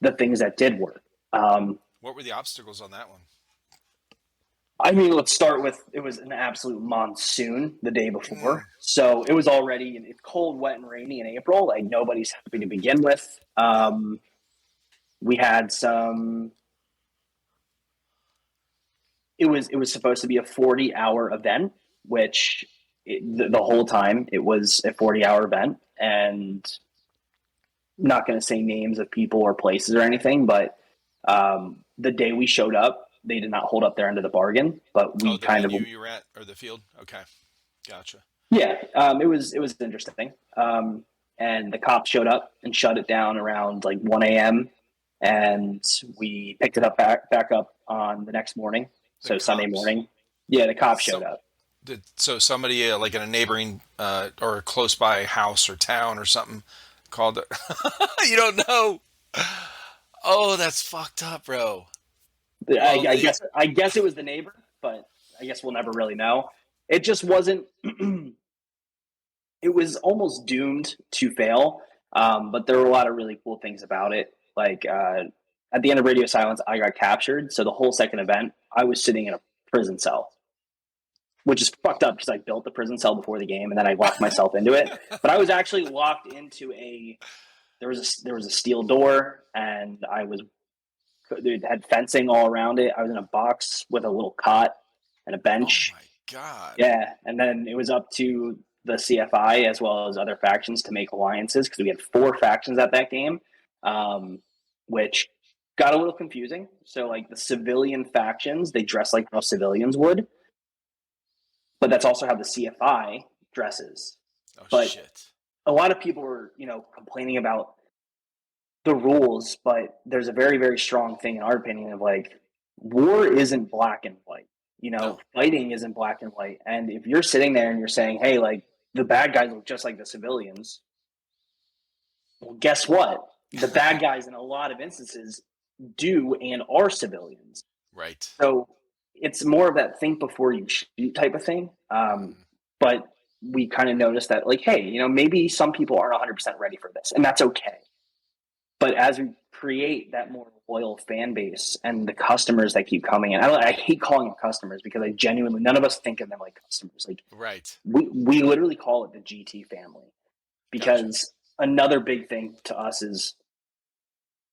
the things that did work. What were the obstacles on that one? I mean, let's start with it was an absolute monsoon the day before. Mm. So it was already it's cold, wet, and rainy in April. Like nobody's happy to begin with. Yeah. We had some. It was supposed to be a 40-hour event, which the whole time it was a 40-hour event, and I'm not going to say names of people or places or anything, but the day we showed up, they did not hold up their end of the bargain. But Oh, we the kind of venue you were at or the field? Okay. Gotcha. yeah, it was interesting. And the cops showed up and shut it down around like 1 a.m. And we picked it up back up on the next morning. The So Sunday cops. morning, yeah, the cops showed So up. so somebody like in a neighboring or close by house or town or something called it. You don't know. Oh, that's fucked up, bro. I, Well, I guess I guess it was the neighbor, but I guess we'll never really know. It just wasn't. It was almost doomed to fail, but there were a lot of really cool things about it. Like at the end of Radio Silence, I got captured, so the whole second event, I was sitting in a prison cell, which is fucked up because I built the prison cell before the game and then I locked myself into it. But I was actually locked into a there was a steel door and it had fencing all around it. I was in a box with a little cot and a oh bench. my God. Yeah, and then it was up to the CFI as well as other factions to make alliances because we had 4 factions at that game, which got a little confusing. So like the civilian factions, they dress like how civilians would, but that's also how the CFI dresses. Oh But shit. a lot of people were, complaining about the rules, but there's a very, very strong thing in our opinion of like war isn't black and white. No. Fighting isn't black and white. And if you're sitting there and you're saying, hey, like the bad guys look just like the civilians, well, guess what? The bad guys in a lot of instances do and are civilians. Right. So it's more of that think before you shoot type of thing. Mm. But we kind of noticed that, like, hey, maybe some people aren't 100% ready for this, and that's okay. But as we create that more loyal fan base and the customers that keep coming in, I hate calling them customers because I genuinely, none of us think of them like customers. Like Right. we literally call it the GT family Gotcha. because another big thing to us is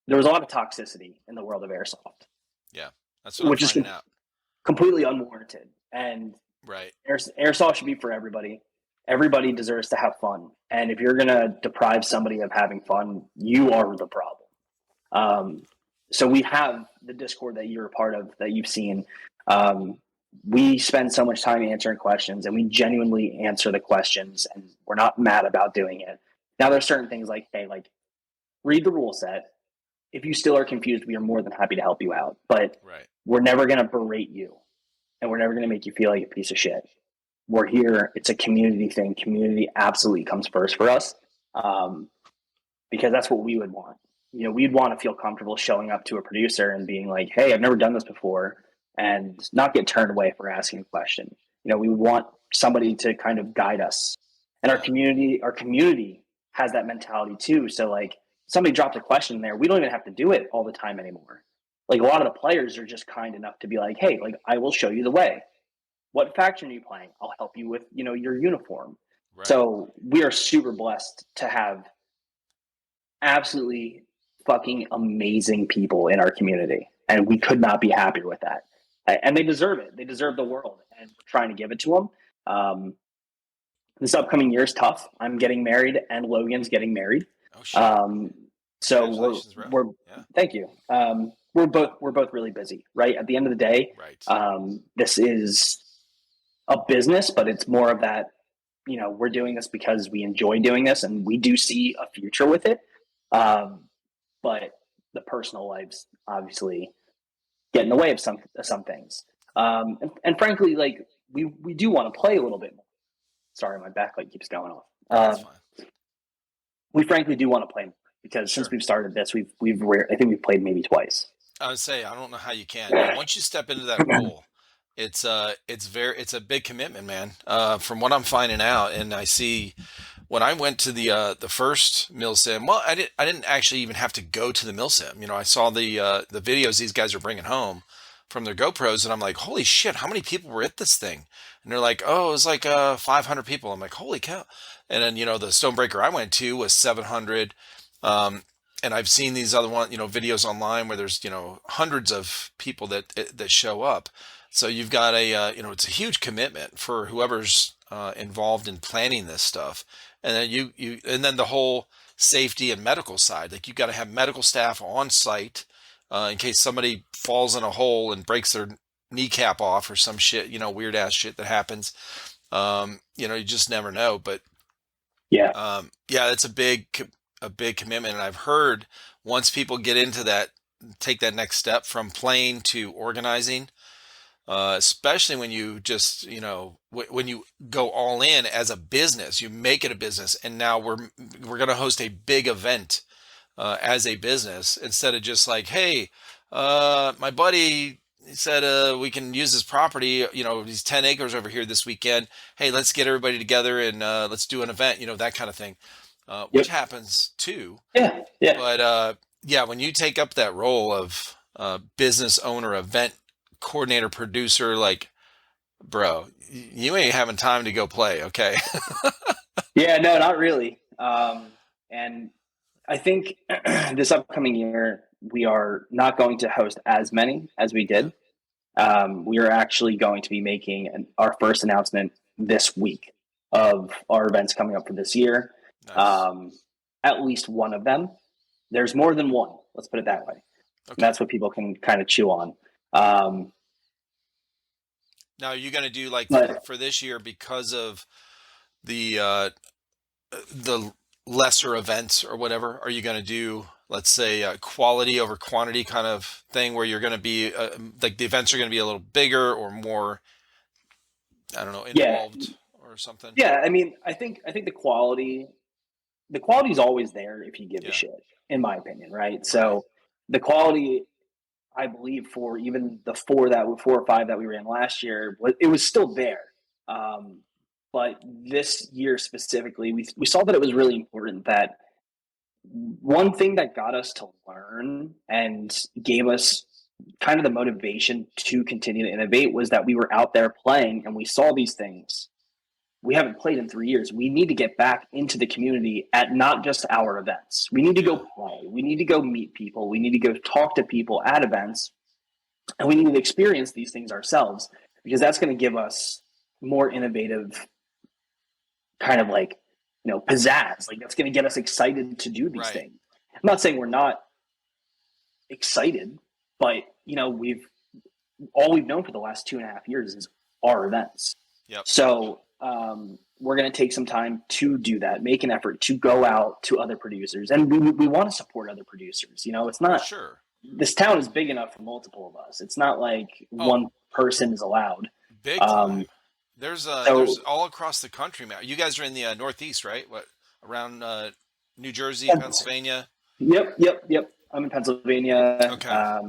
there was a lot of toxicity in the world of airsoft, Yeah. That's what I'm which is finding out. completely unwarranted. And Right. airsoft should be for everybody. Everybody deserves to have fun. And if you're going to deprive somebody of having fun, you are the problem. So we have the Discord that you're a part of, that you've seen. We spend so much time answering questions, and we genuinely answer the questions, and we're not mad about doing it. Now, there's certain things like, hey, like read the rule set. If you still are confused, we are more than happy to help you out. But Right. we're never going to berate you, and we're never going to make you feel like a piece of shit. We're here. It's a community thing. Community absolutely comes first for us, because that's what we would want. We'd want to feel comfortable showing up to a producer and being like, hey, I've never done this before, and not get turned away for asking a question. We want somebody to kind of guide us. And our community has that mentality too. So like somebody dropped a question there, we don't even have to do it all the time anymore. Like a lot of the players are just kind enough to be like, hey, like I will show you the way. What faction are you playing? I'll help you with, your uniform. Right. So we are super blessed to have absolutely fucking amazing people in our community. And we could not be happier with that. And they deserve it. They deserve the world. And we're trying to give it to them. This upcoming year is tough. I'm getting married and Logan's getting married. Oh shit. So Congratulations, bro. we're Yeah. thank you. We're both really busy, right? At the end of the day, Right. this is a business, but it's more of that, we're doing this because we enjoy doing this and we do see a future with it. But the personal lives obviously get in the way of some things. And frankly, like we do want to play a little bit more. Sorry, my backlight keeps going off. That's fine. we frankly do want to play more because since Sure. we've started this, I think we've played maybe twice. I would say I don't know how you can. And once you step into that role, it's a big commitment, man. From what I'm finding out, and I see when I went to the first milsim. Well, I didn't actually even have to go to the milsim. I saw the videos these guys are bringing home from their GoPros, and I'm like, holy shit, how many people were at this thing? And they're like, oh, it was like 500 people. I'm like, holy cow! And then the Stonebreaker I went to was 700. Um, and I've seen these other videos online where there's hundreds of people that show up. So you've got it's a huge commitment for whoever's involved in planning this stuff, and then and then the whole safety and medical side. Like, you've got to have medical staff on site in case somebody falls in a hole and breaks their kneecap off or some shit, weird ass shit that happens. You just never know. But Yeah. yeah, it's a big commitment, and I've heard once people get into that, take that next step from playing to organizing, especially when you just when you go all in as a business, you make it a business, and now we're going to host a big event as a business, instead of just like, hey, my buddy said we can use this property, these 10 acres over here this weekend. Hey, let's get everybody together and let's do an event, that kind of thing, which Yep. happens too. Yeah. Yeah. But yeah, when you take up that role of business owner, event coordinator, producer, like, bro, you ain't having time to go play, okay? Yeah. No, not really. And I think this upcoming year, we are not going to host as many as we Yeah, did. We are actually going to be making our first announcement this week of our events coming up for this year. nice. Um, at least one of them. There's more than one. Let's put it that way. And Okay. that's what people can kind of chew on. Um, Now, are you going to do, like, but for this year, because of the lesser events or whatever, are you going to do, let's say, quality over quantity kind of thing, where you're going to be like, the events are going to be a little bigger or more, I don't know, yeah, involved or something? yeah. I mean, I think the quality is always there if you give a Yeah. shit, in my opinion, right? Right. So the quality, I believe, for even the four or five that we ran last year, it was still there. Um, but this year specifically, we saw that it was really important that one thing that got us to learn and gave us kind of the motivation to continue to innovate was that we were out there playing and we saw these things. We haven't played in 3 years. We need to get back into the community at not just our events. We need to go Yeah. play. We need to go meet people. We need to go talk to people at events, and we need to experience these things ourselves, because that's going to give us more innovative kind of like, pizzazz. Like, that's going to get us excited to do these Right. things. I'm not saying we're not excited, but we've known for the last 2.5 years is our events. Yep. So we're going to take some time to do that, make an effort to go out to other producers, and we want to support other producers. It's For not, sure. this town is big enough for multiple of us. It's not like Oh, one person is allowed. big Um, time. There's so all across the country, man. You guys are in the Northeast, right? What, around New Jersey, Pennsylvania? yep. I'm in Pennsylvania. Okay. A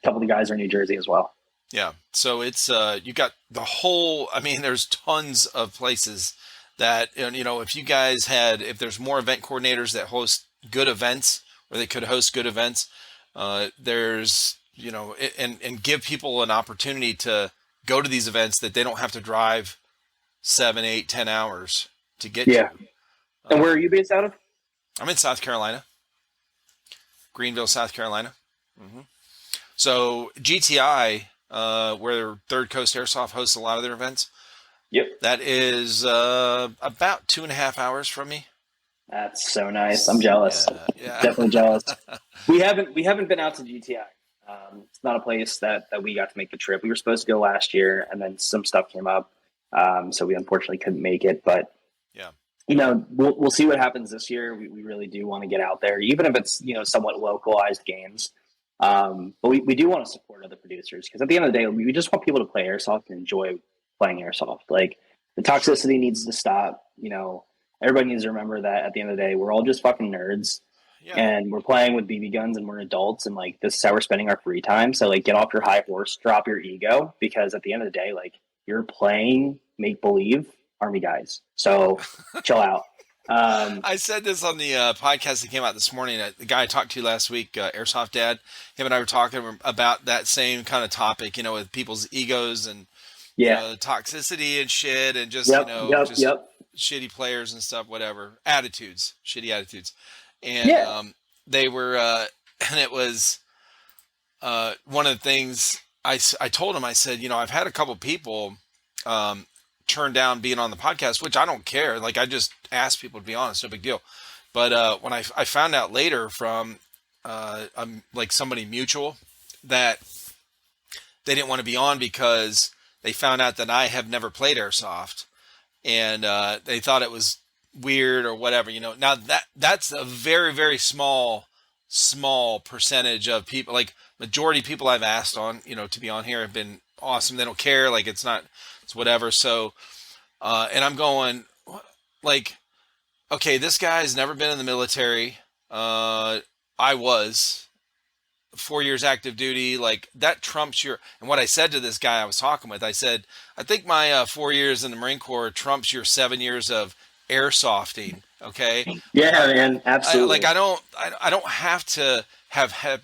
couple of the guys are in New Jersey as well. Yeah. So it's you got the whole, I mean, there's tons of places that, if there's more event coordinators that host good events, or they could host good events, there's, and give people an opportunity to go to these events that they don't have to drive 7, 8, 10 hours to get to. Yeah. And where are you based out of? I'm in South Carolina, Greenville, South Carolina. So GTI, where Third Coast Airsoft hosts a lot of their events, Yep. that is about 2.5 hours from me. That's so nice. I'm jealous. Yeah, yeah. Definitely jealous. We haven't been out to GTI. It's not a place that we got to make the trip. We were supposed to go last year, and then some stuff came up, so we unfortunately couldn't make it. But Yeah. we'll see what happens this year. We really do want to get out there, even if it's somewhat localized games. But we do want to support other producers, because at the end of the day, we just want people to play airsoft and enjoy playing airsoft. Like, the toxicity needs to stop. everybody needs to remember that at the end of the day, we're all just fucking nerds Yeah. and we're playing with BB guns and we're adults and like this is how we're spending our free time. So like get off your high horse, drop your ego because at the end of the day, like you're playing make believe army guys. So chill out. Um, I said this on the podcast that came out this morning. The guy I talked to last week, Airsoft Dad, him and I were talking about that same kind of topic, with people's egos and, yeah. toxicity and shit and just, Yep. Yep. just Yep. shitty players and stuff, whatever. Attitudes, shitty attitudes. And Yeah. they were, and it was one of the things I told him, I said, I've had a couple people um, turn down being on the podcast, which I don't care. Like, I just ask people to be honest, no big deal. But when I found out later from like somebody mutual that they didn't want to be on because they found out that I have never played Airsoft and they thought it was weird or whatever. Now that's a very, very small percentage of people. Like majority of people I've asked on, to be on here have been awesome. They don't care. Like it's whatever. So, and I'm going like, okay, this guy's never been in the military. I was 4 years active duty. Like that trumps and what I said to this guy I was talking with, I said, I think my 4 years in the Marine Corps trumps your 7 years of airsofting. Okay. Yeah, Like man. Absolutely. I don't have to have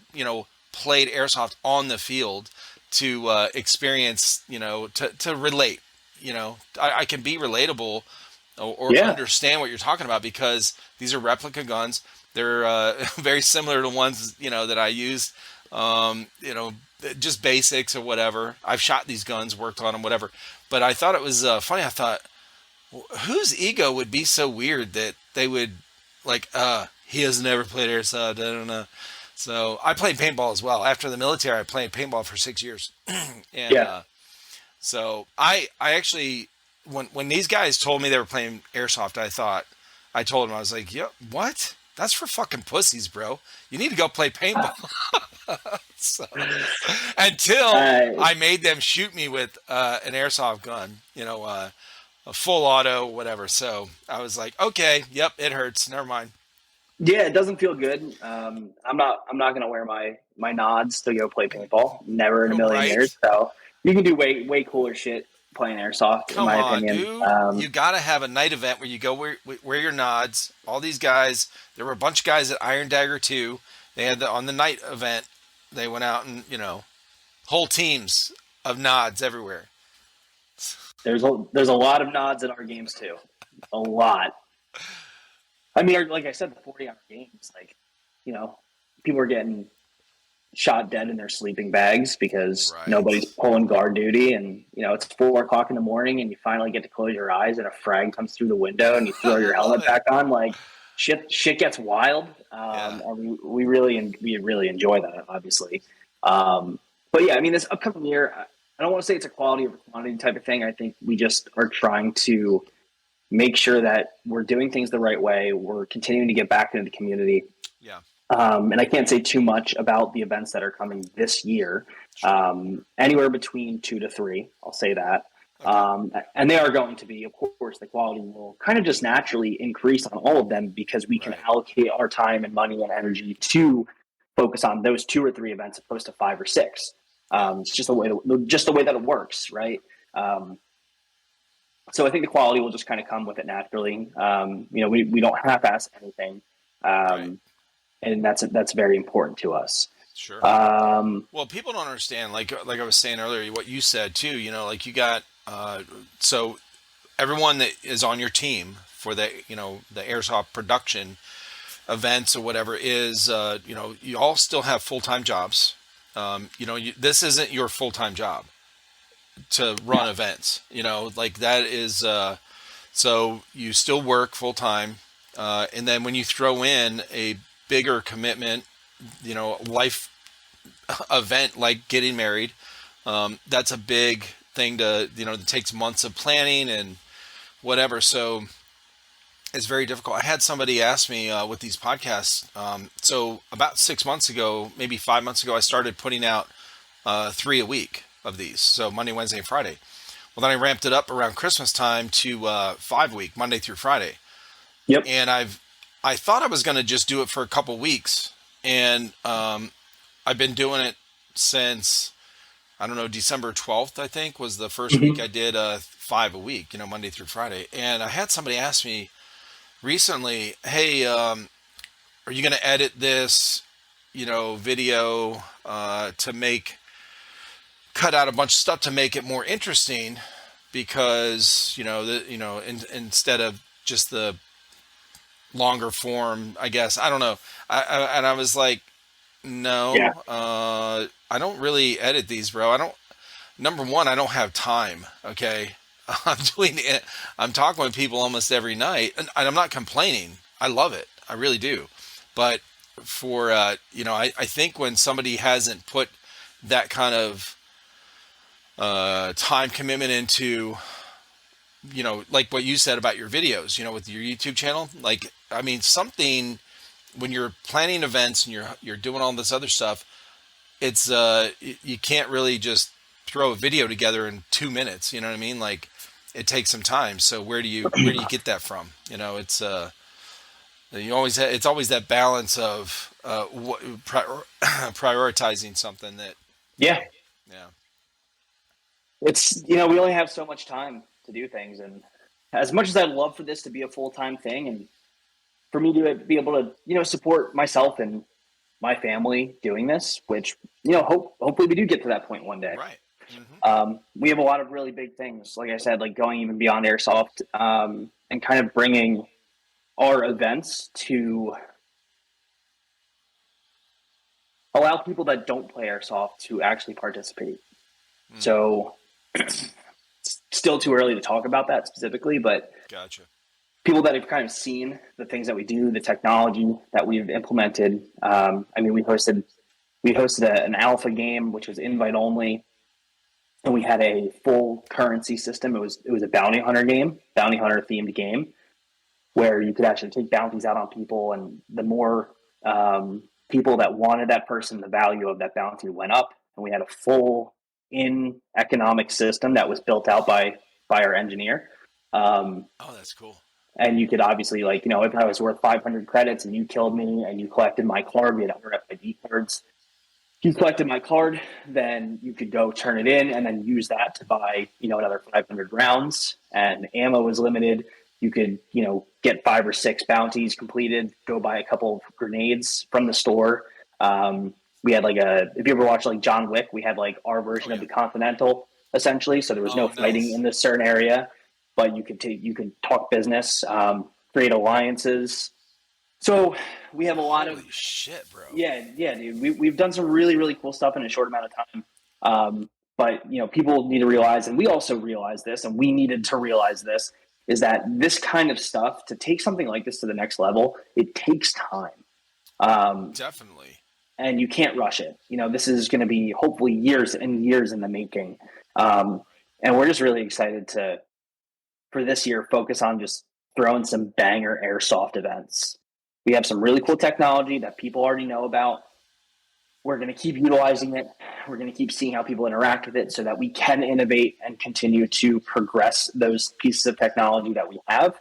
played airsoft on the field to experience, to relate, I can be relatable or Yeah. understand what you're talking about because these are replica guns. They're very similar to ones, that I used, just basics or whatever. I've shot these guns, worked on them, whatever. But I thought it was funny. I thought, whose ego would be so weird that they would like, he has never played airsoft. I don't know. So I played paintball as well. After the military, I played paintball for 6 years. And Yeah. so I actually, when these guys told me they were playing airsoft, I told them, I was like, yeah, what? That's for fucking pussies, bro. You need to go play paintball. So, until I made them shoot me with an airsoft gun, a full auto, whatever. So I was like, okay, yep, it hurts. Never mind. Yeah, it doesn't feel good. I'm not gonna wear my nods to go play paintball. Never in a million Right? years. So you can do way cooler shit playing airsoft, in Come my on, opinion. dude. You got to have a night event where you go wear your nods. All these guys, there were a bunch of guys at Iron Dagger too. They had on the night event, they went out and, whole teams of nods everywhere. There's a lot of nods in our games too. A lot. I mean, like I said, the 40-hour games, like, people are getting shot dead in their sleeping bags because Right. nobody's pulling guard duty, and it's 4 o'clock in the morning, and you finally get to close your eyes, and a frag comes through the window, and you throw your helmet back on. Like shit gets wild, Yeah. and we really enjoy that, obviously. But yeah, I mean, this upcoming year, I don't want to say it's a quality over quantity type of thing. I think we just are trying to make sure that we're doing things the right way. We're continuing to get back into the community. Yeah. And I can't say too much about the events that are coming this year. Anywhere between 2 to 3, I'll say that. Okay. And they are going to be, of course, the quality will kind of just naturally increase on all of them because we can Right. allocate our time and money and energy to focus on those 2 or 3 events opposed to 5 or 6. It's just the way that it works, right? So I think the quality will just kind of come with it naturally. We don't half-ass anything. Right. And that's very important to us. Sure. Um, Well, people don't understand, like I was saying earlier, what you said too. Like you got so everyone that is on your team for the airsoft production events or whatever is you all still have full-time jobs. This isn't your full-time job to run events. Like that is so you still work full-time, and then when you throw in a bigger commitment, life event like getting married, that's a big thing that takes months of planning and whatever. So it's very difficult. I had somebody ask me with these podcasts. So about 6 months ago, maybe 5 months ago, I started putting out 3 a week of these. So Monday, Wednesday, and Friday. Well, then I ramped it up around Christmas time to 5 a week, Monday through Friday. Yep. and I thought I was going to just do it for a couple weeks, and I've been doing it since, I don't know, December 12th, I think, was the first week Hmm. I did 5 a week, Monday through Friday. And I had somebody ask me recently, hey, are you going to edit this, video to cut out a bunch of stuff to make it more interesting? Because, instead of just the longer form, I guess, I don't know. And I was like, Yeah. no, I don't really edit these, bro. I don't, number one, I don't have time. Okay. I'm doing it. I'm talking with people almost every night, and I'm not complaining. I love it. I really do. But for, I think when somebody hasn't put that kind of time commitment into, like what you said about your videos, with your YouTube channel, like, I mean, something, when you're planning events and you're doing all this other stuff, it's you can't really just throw a video together in 2 minutes. You know what I mean? Like, it takes some time. So where do you get that from? It's it's always that balance of prioritizing something that, Yeah. yeah. It's, we only have so much time to do things. And as much as I'd love for this to be a full time thing and for me to be able to, support myself and my family doing this, which, hopefully we do get to that point one day. Right. Hmm. We have a lot of really big things, like I said, like going even beyond Airsoft, and kind of bringing our events to allow people that don't play Airsoft to actually participate. Mm, So it's still too early to talk about that specifically, but gotcha. people that have kind of seen the things that we do, the technology that we've implemented. I mean, we hosted an alpha game, which was invite only, and we had a full currency system. It was a bounty hunter game, bounty hunter themed game, where you could actually take bounties out on people, and the more people that wanted that person, the value of that bounty went up. And we had a full in economic system that was built out by our engineer. Um, Oh, that's cool. and you could obviously, like, if I was worth 500 credits and you killed me and you collected my card, we had RFID cards. If you collected my card, then you could go turn it in and then use that to buy, another 500 rounds. And ammo was limited. You could, get 5 or 6 bounties completed, go buy a couple of grenades from the store. We had if you ever watch like John Wick, we had like our Oh version of yeah. the Continental essentially. So there was no Oh, fighting nice. in this certain area, but you could talk business, create alliances. So we have a lot of, Holy shit, bro. yeah, yeah, dude. We've done some really, really cool stuff in a short amount of time. But people need to realize, and we also realize this, and we needed to realize this, is that this kind of stuff, to take something like this to the next level, it takes time. Um, Definitely. and you can't rush it. This is going to be hopefully years and years in the making. Um, and we're just really excited for this year, focus on just throwing some banger airsoft events. We have some really cool technology that people already know about. We're going to keep utilizing it. We're going to keep seeing how people interact with it so that we can innovate and continue to progress those pieces of technology that we have.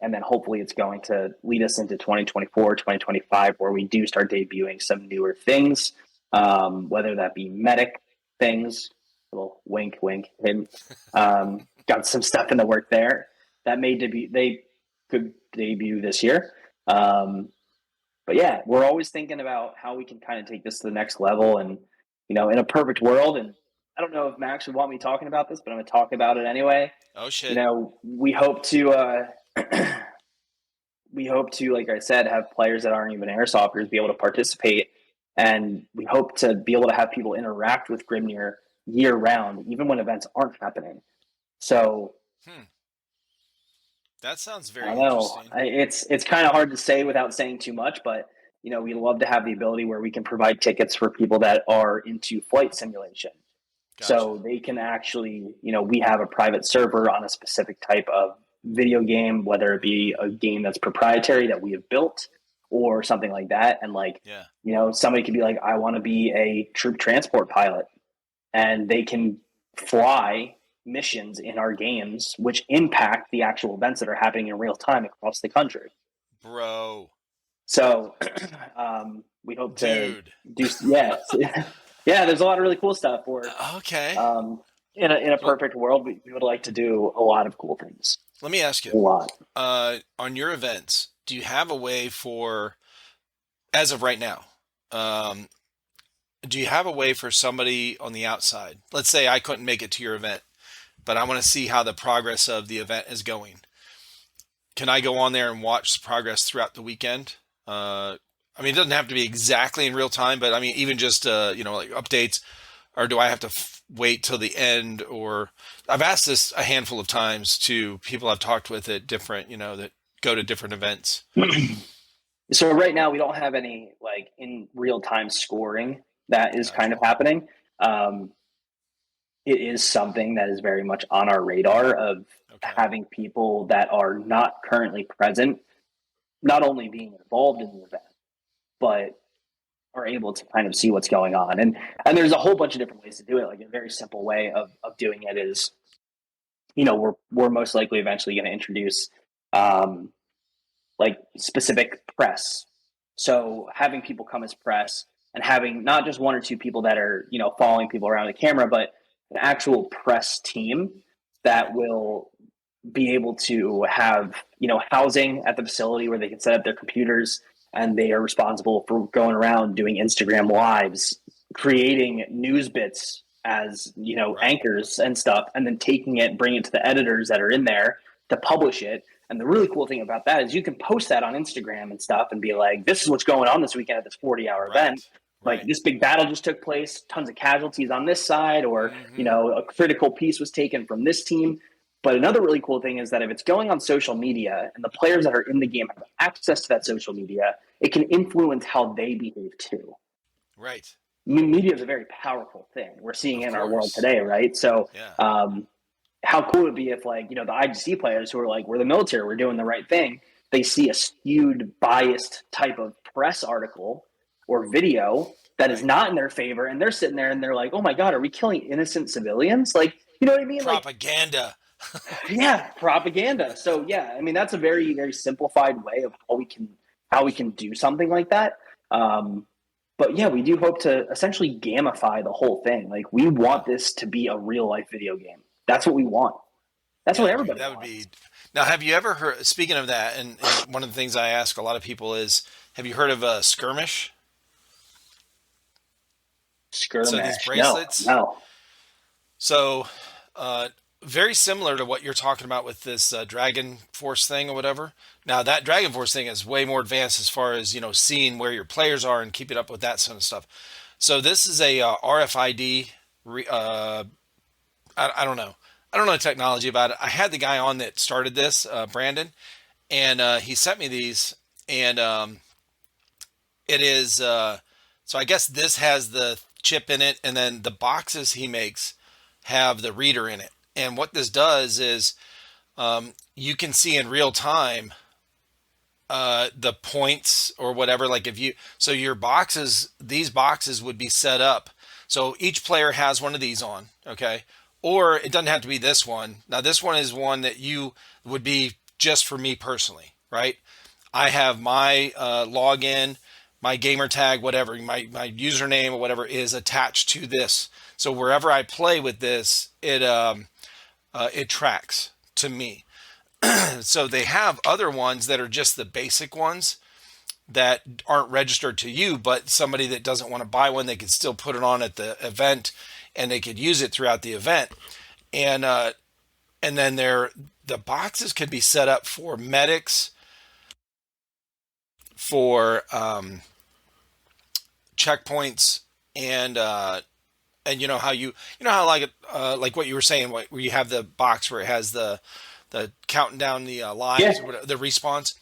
And then hopefully it's going to lead us into 2024, 2025, where we do start debuting some newer things, whether that be medic things, a little wink, wink, hidden. Got some stuff in the work there that they could debut this year. But yeah, we're always thinking about how we can kind of take this to the next level. And, in a perfect world, and I don't know if Max would want me talking about this, but I'm going to talk about it anyway. Oh shit. We hope to, we hope to, like I said, have players that aren't even airsofters be able to participate. And we hope to be able to have people interact with Grimnir year round, even when events aren't happening. So Hmm. That sounds I very don't know. interesting. It's kind of hard to say without saying too much, but we love to have the ability where we can provide tickets for people that are into flight simulation. Gotcha. So they can actually, we have a private server on a specific type of video game, whether it be a game that's proprietary that we have built or something like that. And like, Yeah. somebody could be like, I want to be a troop transport pilot, and they can fly, missions in our games, which impact the actual events that are happening in real time across the country. Bro, So we hope to dude. do, yeah, yeah. There's a lot of really cool stuff. Or Okay. um, in a So perfect world, we would like to do a lot of cool things. let me ask you, A lot. on your events, do you have a way for, as of right now, um, do you have a way for somebody on the outside? Let's say I couldn't make it to your event, but I want to see how the progress of the event is going. Can I go on there and watch the progress throughout the weekend? I mean, it doesn't have to be exactly in real time, but I mean, even just like updates, or do I have to wait till the end? Or I've asked this a handful of times to people I've talked with at different, that go to different events. So right now we don't have any like in real time scoring that is kind Gotcha. of happening. Um, it is something that is very much on our radar of Okay. having people that are not currently present, not only being involved in the event, but are able to kind of see what's going on. And there's a whole bunch of different ways to do it. Like a very simple way of doing it is, we're most likely eventually going to introduce um, like specific press. So having people come as press and having not just one or two people that are, following people around the camera, but an actual press team that will be able to have, housing at the facility where they can set up their computers, and they are responsible for going around doing Instagram lives, creating news bits as, Right. anchors and stuff, and then taking it, bringing it to the editors that are in there to publish it. And the really cool thing about that is you can post that on Instagram and stuff and be like, this is what's going on this weekend at this 40-hour event. Right. Like, Right. this big battle just took place, tons of casualties on this side, or, Hmm. a critical piece was taken from this team. But another really cool thing is that if it's going on social media and the players that are in the game have access to that social media, it can influence how they behave too. Right. Media is a very powerful thing. We're seeing Of it in our world course. today, right? So, Yeah. how cool would it be if, like, the IGC players who are like, we're the military, we're doing the right thing, they see a skewed, biased type of press article or video that is Right. not in their favor, and they're sitting there and they're like, oh my God, are we killing innocent civilians? Like, you know what I mean? Like, Propaganda. yeah, propaganda. So yeah, I mean that's a very, very simplified way of how we can do something like that. Um, but yeah, we do hope to essentially gamify the whole thing. Like, we Yeah. want this to be a real life video game. That's what we want. That's what Yeah, dude, everybody that would be. wants. Now, have you ever heard? Speaking of that, and one of the things I ask a lot of people is, have you heard of a skirmish? So these Skirmish. No, bracelets. no. So, uh, very similar to what you're talking about with this Dragon Force thing or whatever. Now, that Dragon Force thing is way more advanced as far as seeing where your players are and keeping up with that sort of stuff. So this is a RFID. I don't know. I don't know the technology about it. I had the guy on that started this, Brandon, and he sent me these, and it is. So I guess this has the chip in it, and then the boxes he makes have the reader in it. And what this does is you can see in real time the points or whatever. Like if you, so your boxes, these boxes would be set up. So each player has one of these on, okay? Or it doesn't have to be this one. Now, this one is one that you would be just for me personally, right? I have my login, my gamer tag, whatever, my username or whatever is attached to this. So wherever I play with this, it tracks to me. So they have other ones that are just the basic ones that aren't registered to you, but somebody that doesn't want to buy one, they could still put it on at the event and they could use it throughout the event. And then the boxes could be set up for medics, for checkpoints, and how like what you were saying, where you have the box where it has the counting down the Yeah, lives, the respawns,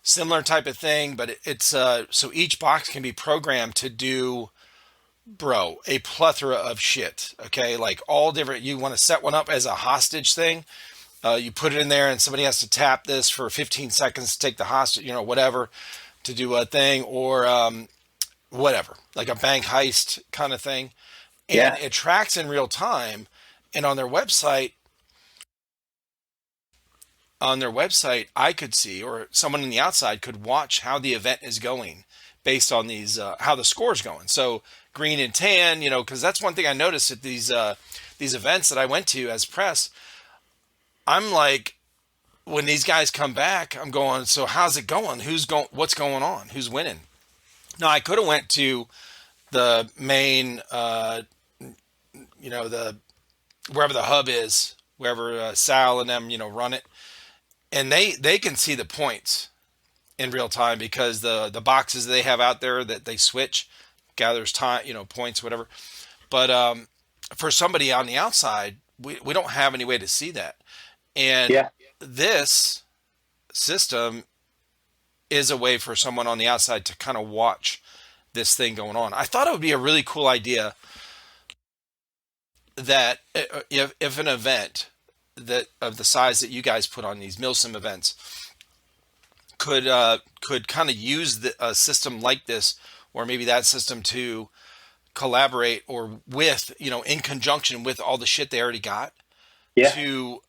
similar type of thing, but it's so each box can be programmed to do, bro, a plethora of shit. Okay, like all different. You want to set one up as a hostage thing. You put it in there, and somebody has to tap this for 15 seconds to take the hostage, whatever, to do a thing, or whatever, like a bank heist kind of thing. And yeah. it tracks in real time. And on their website, on their website, I could see, or someone on the outside could watch how the event is going based on these, how the score's going. So green and tan, because that's one thing I noticed at these events that I went to as press. I'm like, when these guys come back, I'm going, so how's it going? What's going on? Who's winning? Now I could have went to the main, the wherever the hub is, wherever Sal and them, run it, and they can see the points in real time because the boxes they have out there that they switch gathers time, points, whatever. But for somebody on the outside, we don't have any way to see that. And Yeah. this system is a way for someone on the outside to kind of watch this thing going on. I thought it would be a really cool idea that if an event that of the size that you guys put on these milsim events could kind of use a system like this, or maybe that system to collaborate or with, in conjunction with all the shit they already got, Yeah. to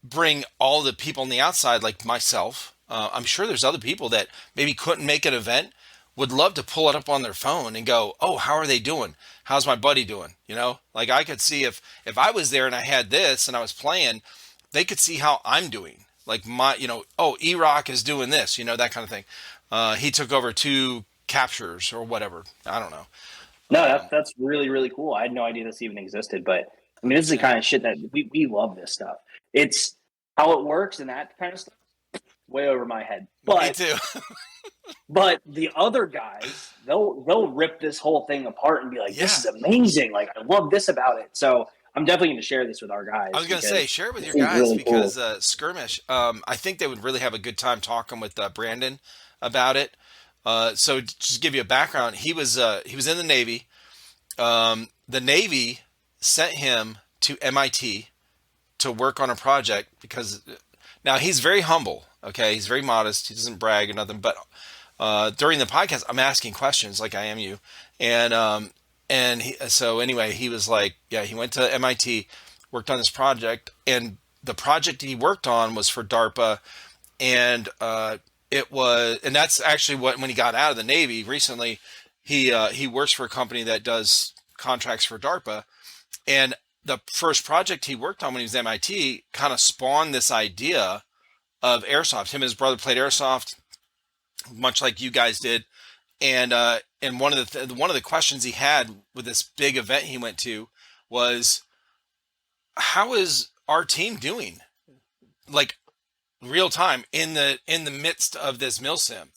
bring all the people on the outside, like myself. I'm sure there's other people that maybe couldn't make an event, would love to pull it up on their phone and go, "Oh, how are they doing? How's my buddy doing?" Like I could see if I was there and I had this and I was playing, they could see how I'm doing. Like oh, E-Rock is doing this, that kind of thing. He took over 2 captures or whatever. I don't know. No, that's really, really cool. I had no idea this even existed, but I mean, this is the kind of shit that we love this stuff. It's how it works and that kind of stuff. Way over my head. Me But too. but the other guys, they'll rip this whole thing apart and be like, "This is Yeah. amazing! Like, I love this about it." So I'm definitely going to share this with our guys. I was gonna say, share it with it your seems guys really cool. because Skirmish. I think they would really have a good time talking with Brandon about it. So just to give you a background, he was in the Navy. The Navy sent him to MIT to work on a project because now he's very humble. Okay, he's very modest. He doesn't brag or nothing. But during the podcast, I'm asking questions like I am you, so anyway, he was like, yeah, he went to MIT, worked on this project, and the project he worked on was for DARPA, and and that's actually when he got out of the Navy recently, he works for a company that does contracts for DARPA, and the first project he worked on when he was at MIT kind of spawned this idea of airsoft. Him and his brother played airsoft, much like you guys did, and one of the questions he had with this big event he went to was, how is our team doing? Like real time in the midst of this milsim.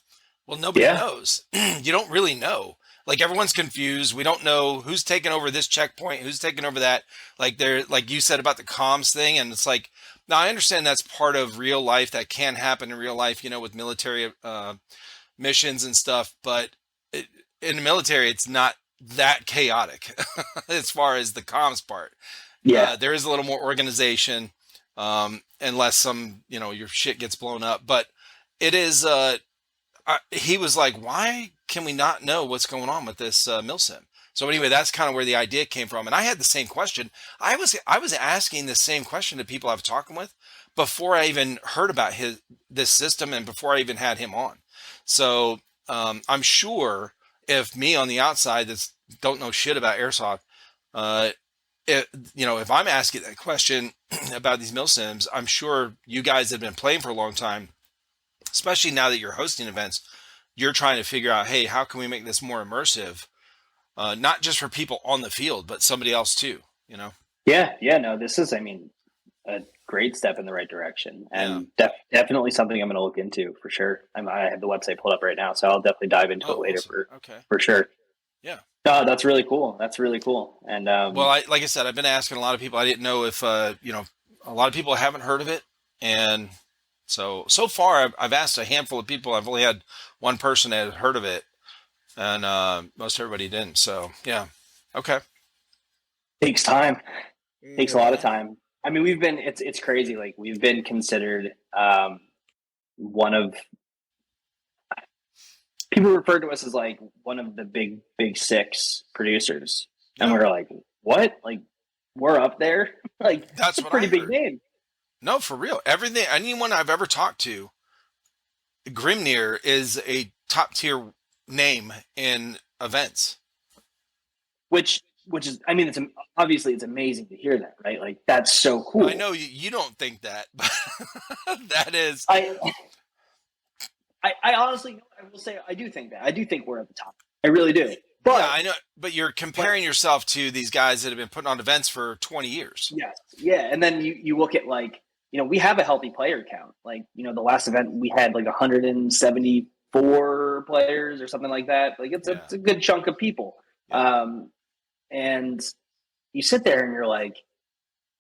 Well, nobody Yeah, knows. You don't really know. Like everyone's confused. We don't know who's taking over this checkpoint, who's taking over that. Like like you said about the comms thing, and it's like, now I understand that's part of real life. That can happen in real life, with military missions and stuff. But in the military, it's not that chaotic as far as the comms part. yeah, There is a little more organization, unless your shit gets blown up. But it is. He was like, "Why can we not know what's going on with this milsim?" So anyway, that's kind of where the idea came from. And I had the same question. I was asking the same question to people I was talking with before I even heard about this system and before I even had him on. So I'm sure if me on the outside that don't know shit about airsoft, uh, if I'm asking that question about these milsims, I'm sure you guys have been playing for a long time, especially now that you're hosting events. You're trying to figure out, hey, how can we make this more immersive, not just for people on the field, but somebody else too. yeah. No, this is, I mean, a great step in the right direction, Yeah. and definitely something I'm going to look into for sure. I have the website pulled up right now, so I'll definitely dive into it Oh, later awesome. Okay. for sure. Yeah. No, that's really cool. That's really cool. And Well, like I said, I've been asking a lot of people. I didn't know if a lot of people haven't heard of it, and so far I've asked a handful of people. I've only had one person that had heard of it, and most everybody didn't. So yeah, okay. takes time. Takes a lot of time. I mean, it's crazy. Like we've been considered one of people refer to us as like one of the big six producers, and Yeah, we're like, what? Like we're up there? Like that's it's a what I pretty big heard. name. No, for real. Everything, anyone I've ever talked to, Grimnir is a top tier name in events. Which is, I mean, it's obviously it's amazing to hear that, right? Like that's so I cool. know you don't think that, but that is, I I honestly, I will say, I do think that. I do think we're at the top. I really do. yeah, But I know, but you're but comparing yourself to these guys that have been putting on events for 20 years. yes, yeah. And then you look at like, we have a healthy player count. Like, the last event we had like 174 players or something like that. Like Yeah, it's a good chunk of people. yep, Um, and you sit there and you're like,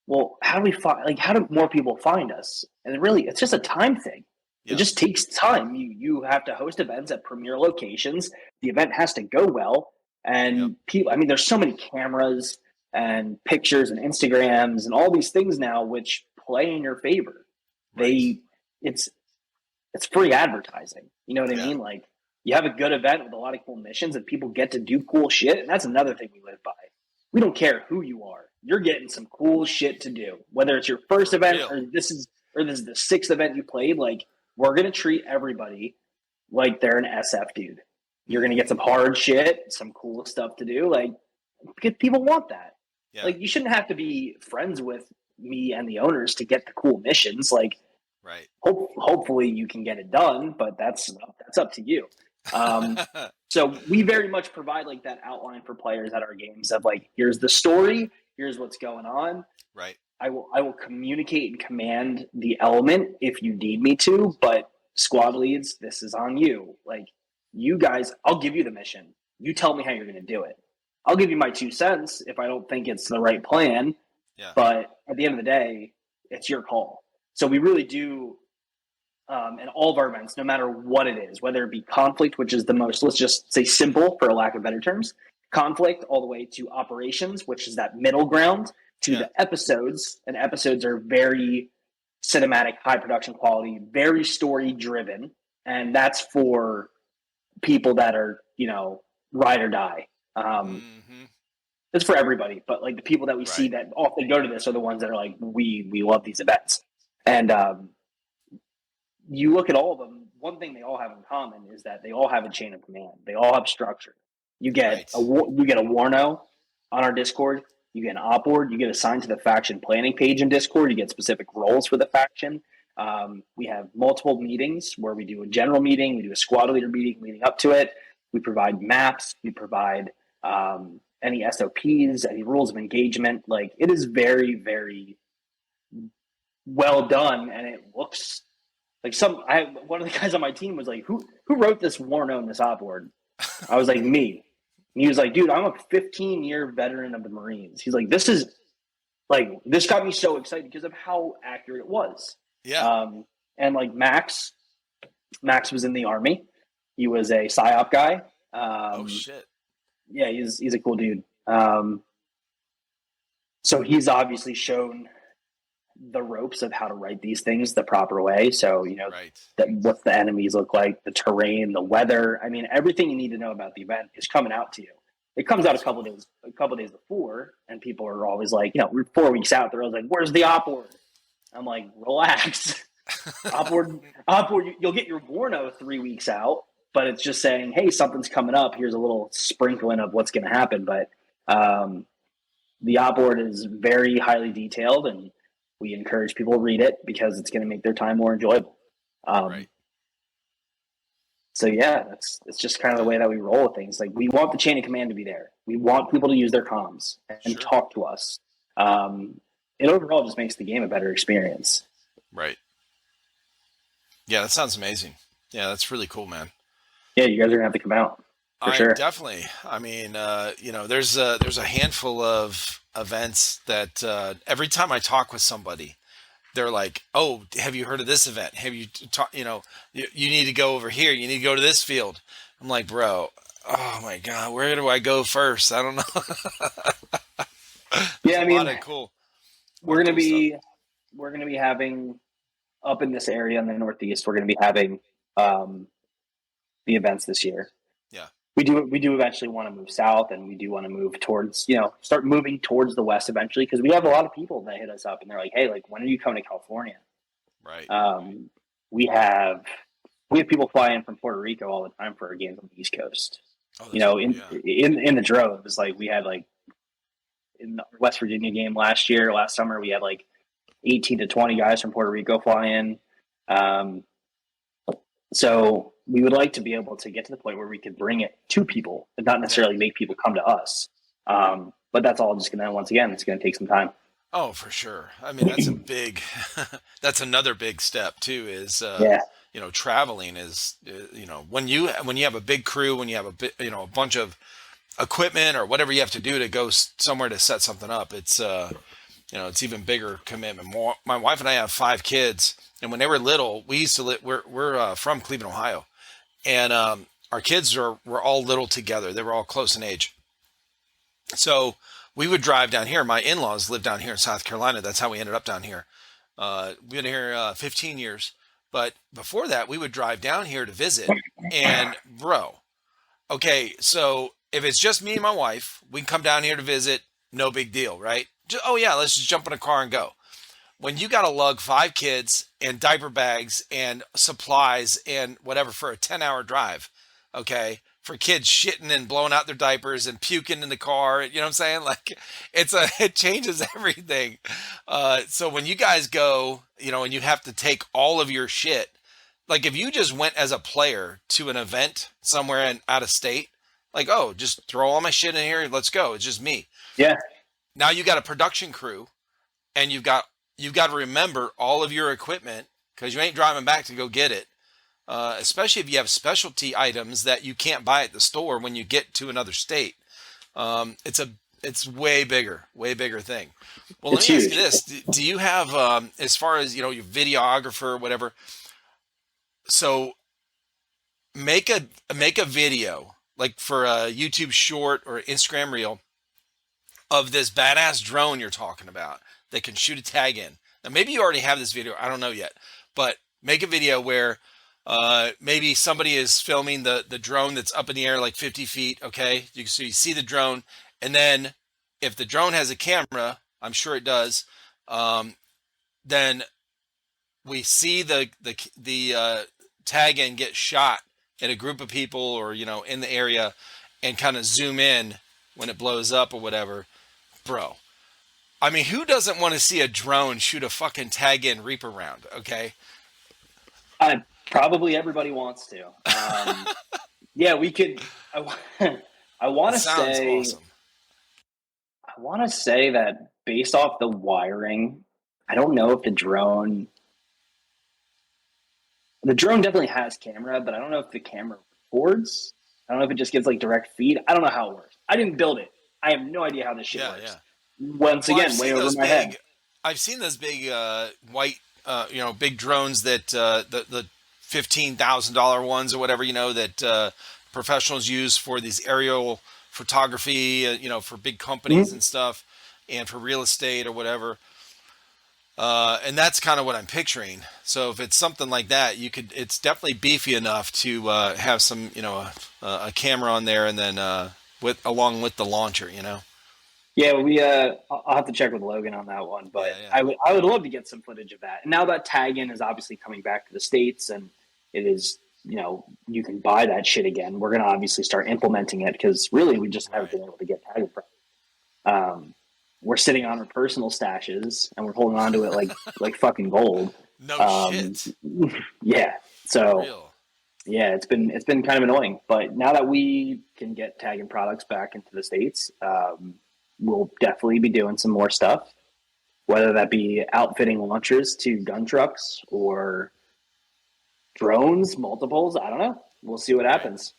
well, how do we find, like, how do more people find us? And really, it's just a time thing. It yep, just takes time. You have to host events at premier locations. The event has to go well, yep, and people. I mean, there's so many cameras and pictures and Instagrams and all these things now which play in your favor. right. They, it's it's free advertising. You know what I Yeah, mean? Like you have a good event with a lot of cool missions and people get to do cool shit. And that's another thing we live by. We don't care who you are. You're getting some cool shit to do. Whether it's your first for event real. or this is the sixth event you played, like we're gonna treat everybody like they're an SF dude. You're gonna get some hard shit, some cool stuff to do. Like because people want that. Yeah, Like you shouldn't have to be friends with me and the owners to get the cool missions. Like right. hopefully you can get it done, but that's up to you. Um, so we very much provide like that outline for players at our games of like, here's the story, here's what's going on. Right. I will communicate and command the element if you need me to, but squad leads, this is on you. Like you guys, I'll give you the mission. You tell me how you're going to do it. I'll give you my 2 cents if I don't think it's the right plan, Yeah. but at the end of the day, it's your call. So we really do in all of our events, no matter what it is, whether it be conflict, which is the most, let's just say simple for a lack of better terms, conflict, all the way to operations, which is that middle ground, to Yeah. the episodes. And episodes are very cinematic, high production quality, very story driven. And that's for people that are, ride or die. Hmm. It's for everybody, but like the people that we see Right. that often go to this are the ones that are like, we love these events. And you look at all of them, one thing they all have in common is that they all have a chain of command. They all have structure. Right. You get a Warno on our Discord. You get an op board. You get assigned to the faction planning page in Discord. You get specific roles for the faction. We have multiple meetings where we do a general meeting, we do a squad leader meeting leading up to it. We provide maps. We provide any SOPs, any rules of engagement. Like it is very, very well done, and it looks like one of the guys on my team was like, who wrote this Warno in this op board? I was like, me. And he was like, dude, I'm a 15-year veteran of the Marines. He's like, this got me so excited because of how accurate it was. Yeah. And like Max was in the Army. He was a PSYOP guy. Oh shit. Yeah, he's a cool dude. So he's obviously shown the ropes of how to write these things the proper way. So, Right. what the enemies look like, the terrain, the weather. I mean, everything you need to know about the event is coming out to you. It comes out That's cool. a couple days before, and people are always like, we're 4 weeks out. They're always like, "Where's the op board?" I'm like, "Relax, op board. You'll get your Warno 3 weeks out, but it's just saying, hey, something's coming up. Here's a little sprinkling of what's going to happen." But the op board is very highly detailed, and we encourage people to read it because it's going to make their time more enjoyable. Right. So yeah, it's just kind of the way that we roll with things. Like we want the chain of command to be there. We want people to use their comms and Sure. talk to us. It overall just makes the game a better experience. Right. Yeah, that sounds amazing. Yeah, that's really cool, man. Yeah, you guys are gonna have to come out for I sure. definitely. I mean, there's a handful of events that every time I talk with somebody, they're like, "Oh, have you heard of this event? Have you talked? You need to go over here. You need to go to this field." I'm like, "Bro, oh my god, where do I go first? I don't know." There's Yeah, I a lot mean, of cool, lot we're of gonna cool stuff. be we're gonna be having up in this area in the Northeast. We're gonna be having um, the events this year. Yeah. we do eventually want to move south, and we do want to move towards, start moving towards the west eventually, because we have a lot of people that hit us up and they're like, hey, like, when are you coming to California? Right. Um, we have we have people fly in from Puerto Rico all the time for our games on the East Coast. Oh, that's cool. In Yeah. in the droves. Like, we had, like, in the West Virginia game last summer, we had like 18 to 20 guys from Puerto Rico fly in. Um, so we would like to be able to get to the point where we could bring it to people and not necessarily make people come to us. But that's all just going to, once again, it's going to take some time. Oh, for sure. I mean, that's a big, that's another big step too, is, Yeah. traveling is, when you have a big crew, when you have a bunch of equipment or whatever you have to do to go somewhere to set something up, it's even bigger commitment. My wife and I have 5 kids, and when they were little, we used to live, we're from Cleveland, Ohio, and, our kids were all little together. They were all close in age. So we would drive down here. My in-laws live down here in South Carolina. That's how we ended up down here. We've been here 15 years. But before that, we would drive down here to visit. And bro, okay, so if it's just me and my wife, we can come down here to visit. No big deal, right? Oh yeah, let's just jump in a car and go. When you got to lug 5 kids and diaper bags and supplies and whatever for a 10-hour drive, okay, for kids shitting and blowing out their diapers and puking in the car, you know what I'm saying? Like, it changes everything. So when you guys go, and you have to take all of your shit, like if you just went as a player to an event somewhere out of state, like, oh, just throw all my shit in here, let's go. It's just me. Yeah. Now you got a production crew, and you've got to remember all of your equipment, because you ain't driving back to go get it. Especially if you have specialty items that you can't buy at the store when you get to another state. It's way bigger thing. Well, It's let me ask huge. you this: do you have, as far as your videographer or whatever? So make a video like for a YouTube short or Instagram reel of this badass drone you're talking about that can shoot a tag in. Now, maybe you already have this video. I don't know yet, but make a video where, maybe somebody is filming the drone that's up in the air like 50 feet. Okay. So you see the drone, and then if the drone has a camera, I'm sure it does. Then we see the tag in get shot in a group of people, or, in the area, and kind of zoom in when it blows up or whatever. Bro, I mean, who doesn't want to see a drone shoot a fucking tag in Reaper round? Okay. Probably everybody wants to. Yeah, we could. I want to Sounds say. awesome. I want to say that based off the wiring, I don't know if the drone. The drone definitely has camera, but I don't know if the camera records. I don't know if it just gives like direct feed. I don't know how it works. I didn't build it. I have no idea how this shit Yeah, works. yeah. Once Well, again, way over my head. I've seen those big, white, big drones that, the $15,000 ones or whatever, that, professionals use for these aerial photography, for big companies and stuff, and for real estate or whatever. And that's kind of what I'm picturing. So if it's something like that, it's definitely beefy enough to, have some, a camera on there, and then, along with the launcher, Yeah, I'll have to check with Logan on that one, but Yeah, yeah. I would love to get some footage of that. And now that tag in is obviously coming back to the States, and it is, you can buy that shit again. We're going to obviously start implementing it, because really we just haven't been able to get tag in. We're sitting on our personal stashes and we're holding on to it like fucking gold. No shit. Yeah. So Real. yeah, it's been kind of annoying, but now that we can get tagging products back into the States, we'll definitely be doing some more stuff, whether that be outfitting launchers to gun trucks or drones, multiples. I don't know. We'll see what happens.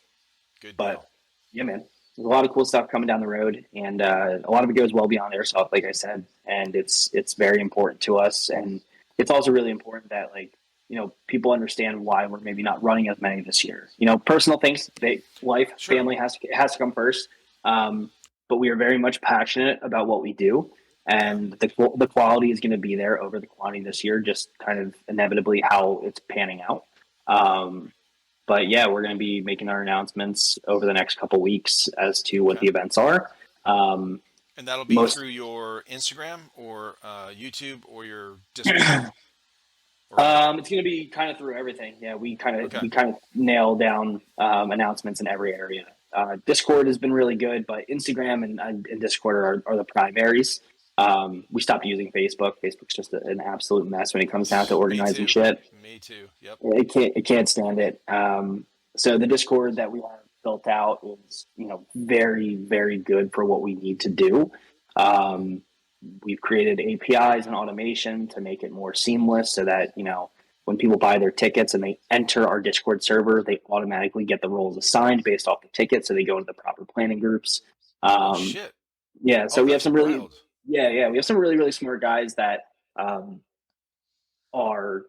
Good But deal. yeah, man, there's a lot of cool stuff coming down the road, and a lot of it goes well beyond airsoft, like I said, and it's very important to us, and it's also really important that people understand why we're maybe not running as many this year. Personal things, life, Sure. family has to come first, but we are very much passionate about what we do, and the quality is going to be there over the quantity this year, just kind of inevitably how it's panning out. But yeah, we're going to be making our announcements over the next couple weeks as to what Okay. the events are. Um, And that'll be most through your Instagram or YouTube or your Discord or what? It's going to be kind of through everything. Yeah, Okay. we kind of nail down announcements in every area. Discord has been really good, but Instagram and Discord are the primaries. We stopped using Facebook. Facebook's just an absolute mess when it comes down to Me organizing too. shit. Me too. Yep. It can't stand it. So the Discord that we have built out is very very good for what we need to do. Um, we've created APIs and automation to make it more seamless so that when people buy their tickets and they enter our Discord server, they automatically get the roles assigned based off the ticket, so they go into the proper planning groups. Oh Um, shit. yeah, so Oh, we have that's some really wild. we have some really really smart guys that um, are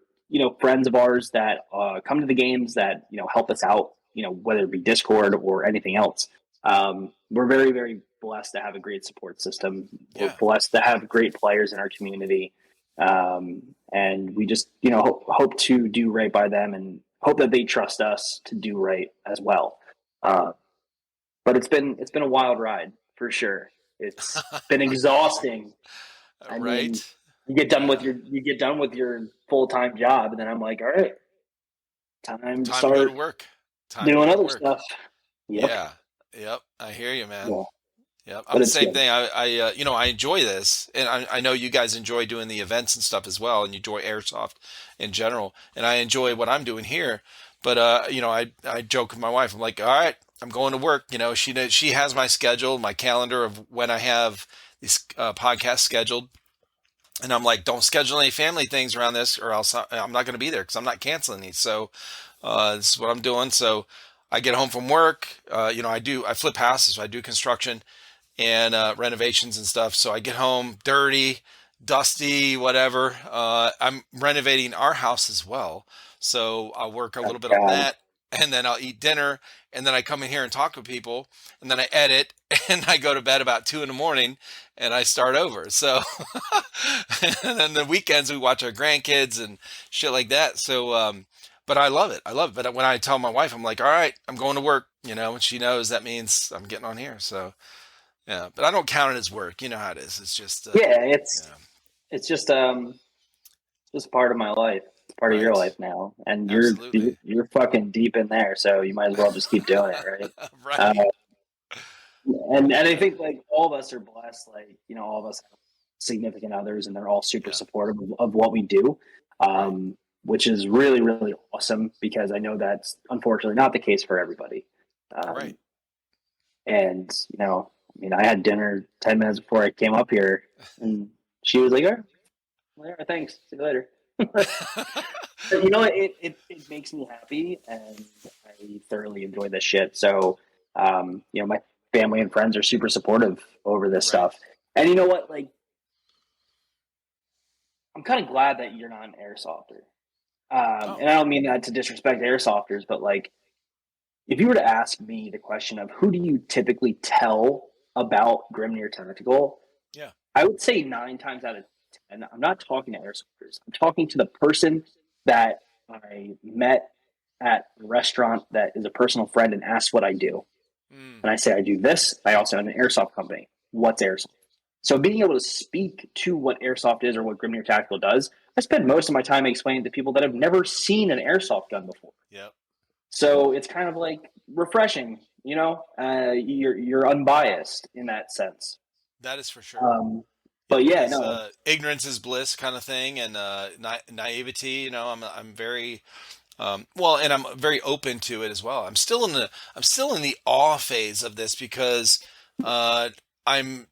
friends of ours that come to the games that help us out, whether it be Discord or anything else. We're very very blessed to have a great support system. We're Yeah. blessed to have great players in our community, and we just hope to do right by them and hope that they trust us to do right as well. uh, but it's been a wild ride for sure. It's been exhausting. I mean, Right. with Yeah. you get done with your full time job, and then I'm like, all right, time to Time to go to start work. Time to doing go to other work. stuff. Yep. Yeah. Yep. I hear you, man. Yeah, Yep. I'm but the it's same good. thing. I enjoy this, and I know you guys enjoy doing the events and stuff as well, and you enjoy airsoft in general, and I enjoy what I'm doing here. But I joke with my wife. I'm like, all right, I'm going to work. She has my schedule, my calendar of when I have these podcasts scheduled. And I'm like, don't schedule any family things around this, or else I'm not going to be there because I'm not canceling these. So this is what I'm doing. So I get home from work. I flip houses, so I do construction and renovations and stuff. So I get home dirty, dusty, whatever. I'm renovating our house as well. So I'll work a Oh, little bit on God. that, and then I'll eat dinner, and then I come in here and talk with people, and then I edit, and I go to bed about 2 in the morning, and I start over. So, and then the weekends we watch our grandkids and shit like that. So, but I love it. I love it. But when I tell my wife, I'm like, all right, I'm going to work, and she knows that means I'm getting on here. So, yeah, but I don't count it as work. You know how it is. It's just, Yeah, yeah, it's just part of my life. It's part of your right. life now, and Absolutely. you're fucking deep in there, so you might as well just keep doing it, right? Uh, Right. and I Yeah. think like all of us are blessed. Like all of us have significant others, and they're all super Yeah. supportive of what we do, Right. which is really really awesome because I know that's unfortunately not the case for everybody. Right. Um, and I mean, I had dinner 10 minutes before I came up here, and she was like, "All right, well, all right, thanks. See you later." But it makes me happy, and I thoroughly enjoy this shit. So, my family and friends are super supportive over this Right. stuff. And you know what? Like, I'm kind of glad that you're not an airsofter. Oh, And I don't mean that to disrespect airsofters, but like, if you were to ask me the question of who do you typically tell about Grimnir Tactical, yeah. I would say 9 times out of 10, I'm not talking to airsofters. I'm talking to the person that I met at a restaurant that is a personal friend and asks what I do. Mm, And I say, I do this. I also own an airsoft company. What's airsoft? So being able to speak to what airsoft is or what Grimnir Tactical does, I spend most of my time explaining to people that have never seen an airsoft gun before. yep. So it's kind of like refreshing, you're unbiased in that sense. That is for sure. Um, Yep. but yeah, It's no, ignorance is bliss kind of thing, and naivety. I'm very well, and I'm very open to it as well. I'm still in the awe phase of this because uh, I'm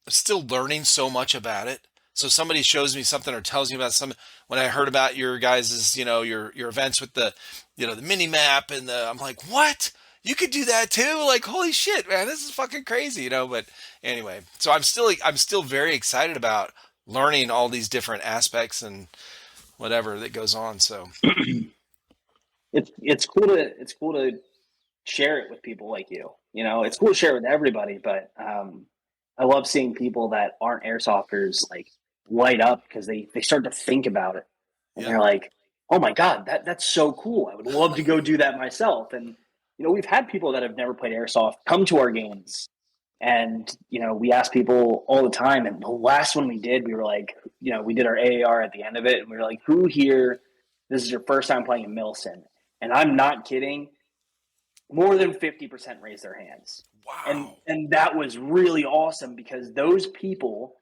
still learning so much about it. So somebody shows me something or tells me about some. When I heard about your guys's, your events with the mini map and I'm like, what? You could do that too? Like, holy shit, man, this is fucking crazy. But anyway, so I'm still very excited about learning all these different aspects and whatever that goes on. So it's cool to share it with people like you. yeah, It's cool to share it with everybody, but I love seeing people that aren't airsofters like light up because they start to think about it and yeah, they're like, oh my God, that's so cool. I would love to go do that myself. And, we've had people that have never played Airsoft come to our games. And, we ask people all the time. And the last one we did, we were like, we did our AAR at the end of it. And we were like, who here, this is your first time playing a milsim? And I'm not kidding, more than 50% raised their hands. And, Wow. and that was really awesome because those people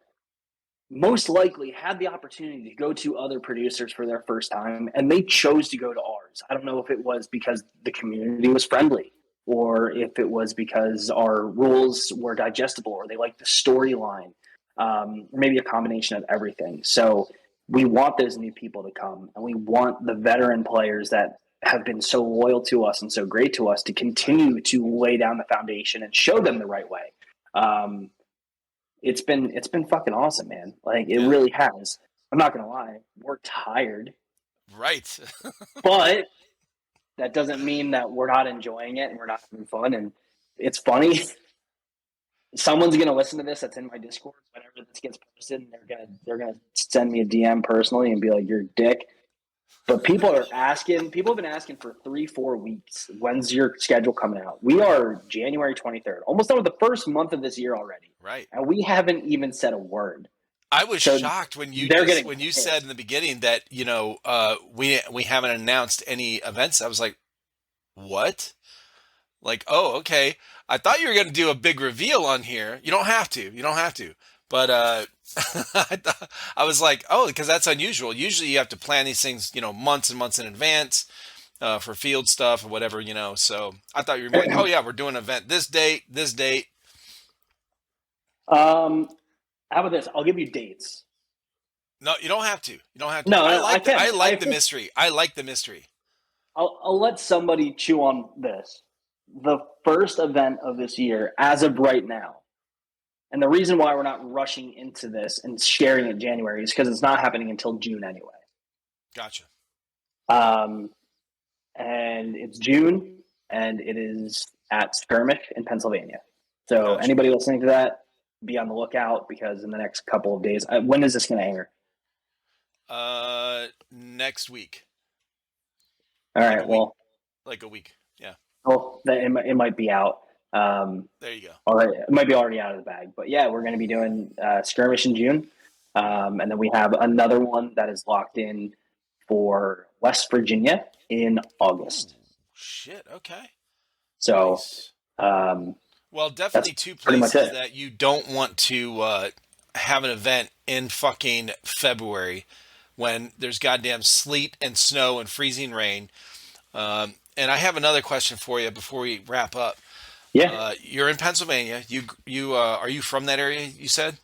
most likely had the opportunity to go to other producers for their first time and they chose to go to ours. I don't know if it was because the community was friendly or if it was because our rules were digestible or they liked the storyline, maybe a combination of everything. So we want those new people to come and we want the veteran players that have been so loyal to us and so great to us to continue to lay down the foundation and show them the right way. Um, it's been fucking awesome, man. Like it Yeah. really has. I'm not gonna lie, we're tired, Right. but that doesn't mean that we're not enjoying it and we're not having fun. And it's funny. Someone's gonna listen to this that's in my Discord whenever this gets posted, and they're gonna send me a DM personally and be like, "You're a dick." But people are asking. People have been asking for 3-4 weeks. When's your schedule coming out? We are January 23rd, almost done with the first month of this year already, Right. and we haven't even said a word. I was So shocked when they're getting when you said in pissed. the beginning that we haven't announced any events. I was like, what? Like, oh, okay. I thought you were going to do a big reveal on here. You don't have to. You don't have to. But I was like, oh, because that's unusual. Usually you have to plan these things, months and months in advance for field stuff or whatever. So I thought you were like, oh yeah, we're doing an event this date, this date. How about this? I'll give you dates. No, you don't have to. You don't have to. No, no, I I can. like the mystery. I like the mystery. I'll let somebody chew on this. The first event of this year, as of right now, and the reason why we're not rushing into this and sharing it in January is because it's not happening until June anyway. Gotcha. Um, and it's June, and it is at Skirmish in Pennsylvania. So Gotcha. anybody listening to that, be on the lookout because in the next couple of days, when is this going to air? Next week. All Like a right. week. Well, Like a week. Yeah. it might be out. There you go. All right, it might be already out of the bag, but yeah, we're going to be doing Skirmish in June, and then we have another one that is locked in for West Virginia in Ooh, August. shit. Okay. So Nice. um, Well, that's definitely two pretty much places it. that you don't want to have an event in fucking February when there's goddamn sleet and snow and freezing rain. And I have another question for you before we wrap up. Yeah, You're in Pennsylvania. You are you from that area? You said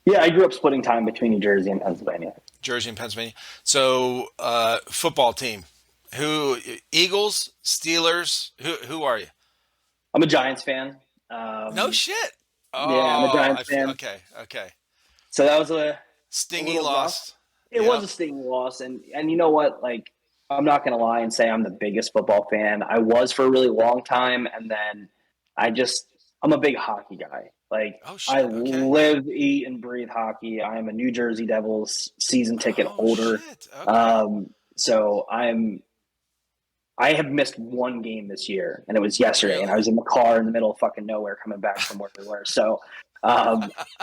yeah. I grew up splitting time between New Jersey and Pennsylvania. Jersey and Pennsylvania. So football team. Who Eagles, Steelers? Who are you? I'm a Giants fan. No shit. Yeah, I'm a Oh, Giants fan. okay, okay. So that was a Stingy little rough. loss. It was Yep. a stinging loss, and you know what? Like, I'm not gonna lie and say I'm the biggest football fan. I was for a really long time, and then I'm a big hockey guy. Like, Oh I shit. Okay. live, eat, and breathe hockey. I am a New Jersey Devils season ticket Oh holder. shit. Okay. So I have missed one game this year, and it was yesterday. And I Really? was in the car in the middle of fucking nowhere coming back from where we were. So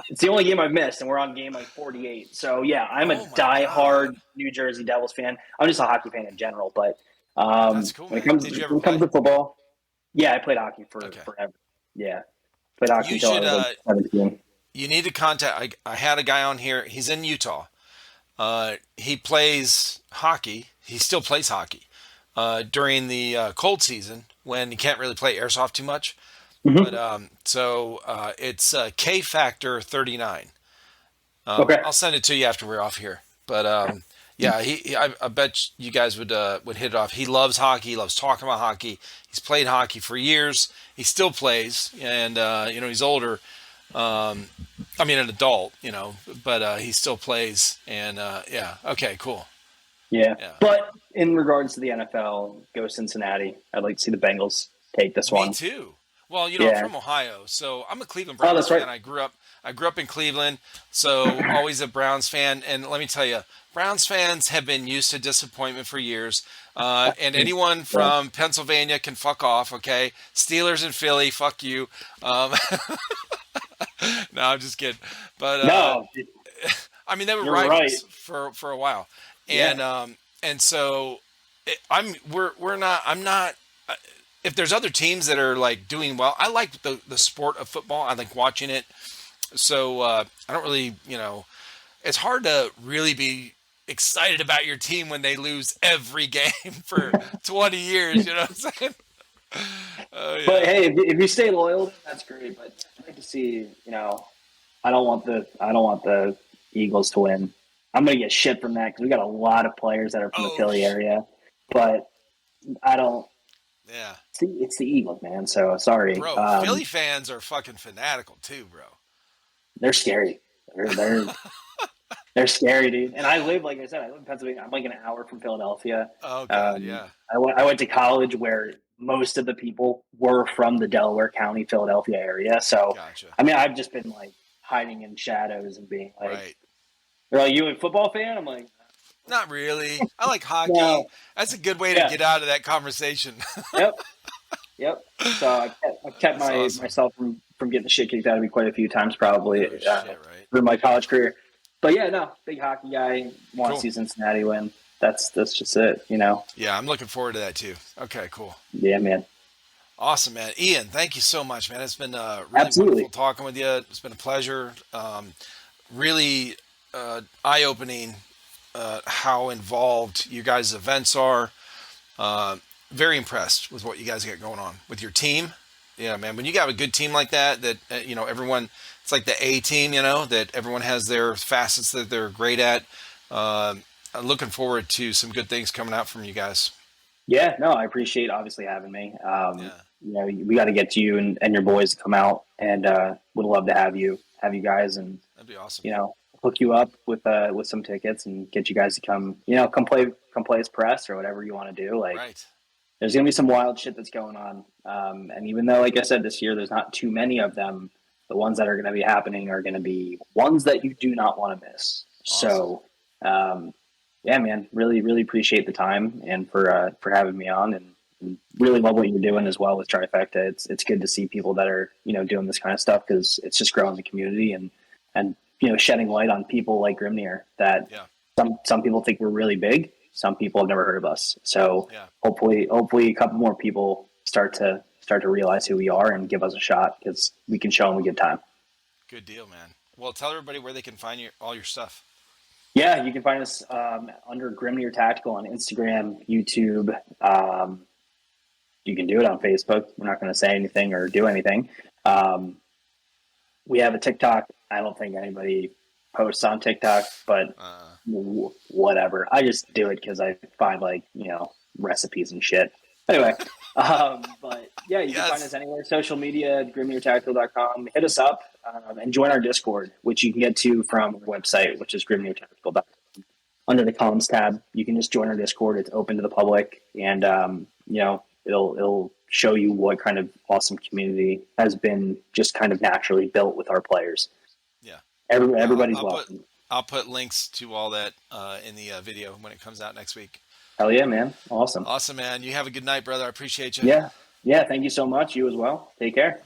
it's the only game I've missed, and we're on game like 48. So yeah, I'm a Oh my god. diehard New Jersey Devils fan. I'm just a hockey fan in general, but That's cool, when it man. comes Did you ever when it comes play? to football, yeah, I played hockey for Okay. forever. Yeah, played hockey You until I should was like 17. you need to contact I had a guy on here. He's in Utah. He plays hockey. He still plays hockey during the cold season when you can't really play airsoft too much. But Mm-hmm. it's K Factor 39. Okay. I'll send it to you after we're off here. But yeah, I bet you guys would hit it off. He loves hockey. He loves talking about hockey. He's played hockey for years. He still plays, and he's older. I mean, an adult, but he still plays. And yeah, okay, cool. Yeah, Yeah, but in regards to the NFL, go Cincinnati. I'd like to see the Bengals take this me one. too. Well, I'm Yeah. from Ohio, so I'm a Cleveland Oh, Browns that's right. fan. I grew up in Cleveland, so always a Browns fan. And let me tell you, Browns fans have been used to disappointment for years. And anyone Yeah. from Pennsylvania can fuck off. Okay, Steelers and Philly, fuck you. Um, no, I'm just kidding. But No, I mean, they were you're right. rivals for a while, Yeah. and so we're not. I'm not. If there's other teams that are like doing well, I like the sport of football. I like watching it. So I don't really, it's hard to really be excited about your team when they lose every game for 20 years. You know what I'm saying? Oh But yeah. hey, if you stay loyal, that's great. But I'd like to see, I don't want the Eagles to win. I'm gonna get shit from that because we got a lot of players that are from the Oh Philly area. But I don't yeah, see it's the Eagles, man. So sorry. bro. Philly fans are fucking fanatical too, bro. They're scary. They're they're scary, dude. And like I said, I live in Pennsylvania. I'm like an hour from Philadelphia. Oh god, yeah. I went to college where most of the people were from the Delaware County, Philadelphia area. So, Gotcha. I mean, I've just been like hiding in shadows and being like, Right. they're like, you a football fan? I'm like, Not really. I like hockey. no. That's a good way to Yeah. get out of that conversation. Yep. Yep. So I kept That's awesome. myself from getting the shit kicked out of me quite a few times, probably Oh shit, right? through my college career. But yeah, no, big hockey guy. Want to Cool. see Cincinnati win. That's just it. Yeah, I'm looking forward to that too. Okay, cool. Yeah, man. Awesome, man. Ian, thank you so much, man. It's been really wonderful Absolutely. talking with you. It's been a pleasure. Really eye-opening how involved you guys' events are. Uh, Very impressed with what you guys got going on with your team. Yeah, man. When you got a good team like that everyone, it's like the A team, that everyone has their facets that they're great at. I'm looking forward to some good things coming out from you guys. Yeah, no, I appreciate obviously having me. Yeah, We got to get you and your boys to come out, and would love to have you guys, and that'd be awesome. hook you up with some tickets and get you guys to come play as press or whatever you want to do. Like, Right. there's gonna be some wild shit that's going on, and even though, like I said, this year there's not too many of them, the ones that are going to be happening are going to be ones that you do not want to miss. Awesome. So. Yeah, man, really, really appreciate the time and for having me on, and really love what you're doing as well with Trifecta. It's good to see people that are doing this kind of stuff because it's just growing the community and shedding light on people like Grimnir that Yeah. some people think we're really big, some people have never heard of us. So Yeah. hopefully a couple more people start to realize who we are and give us a shot because we can show them a good time. Good deal, man. Well, tell everybody where they can find all your stuff. Yeah, you can find us under Grimnir Tactical on Instagram, YouTube. You can do it on Facebook. We're not going to say anything or do anything. We have a TikTok. I don't think anybody posts on TikTok, but whatever. I just do it because I find recipes and shit. Anyway, but yeah, you can find us anywhere. Social media, grimnirtactical.com. Hit us up and join our Discord, which you can get to from our website, which is grimnirtactical.com. Under the comms tab, you can just join our Discord. It's open to the public, and it'll show you what kind of awesome community has been just kind of naturally built with our players. Yeah, everybody's I'll welcome. I'll put links to all that in the video when it comes out next week. Hell yeah, man. Awesome. Awesome, man. You have a good night, brother. I appreciate you. Yeah. Thank you so much. You as well. Take care.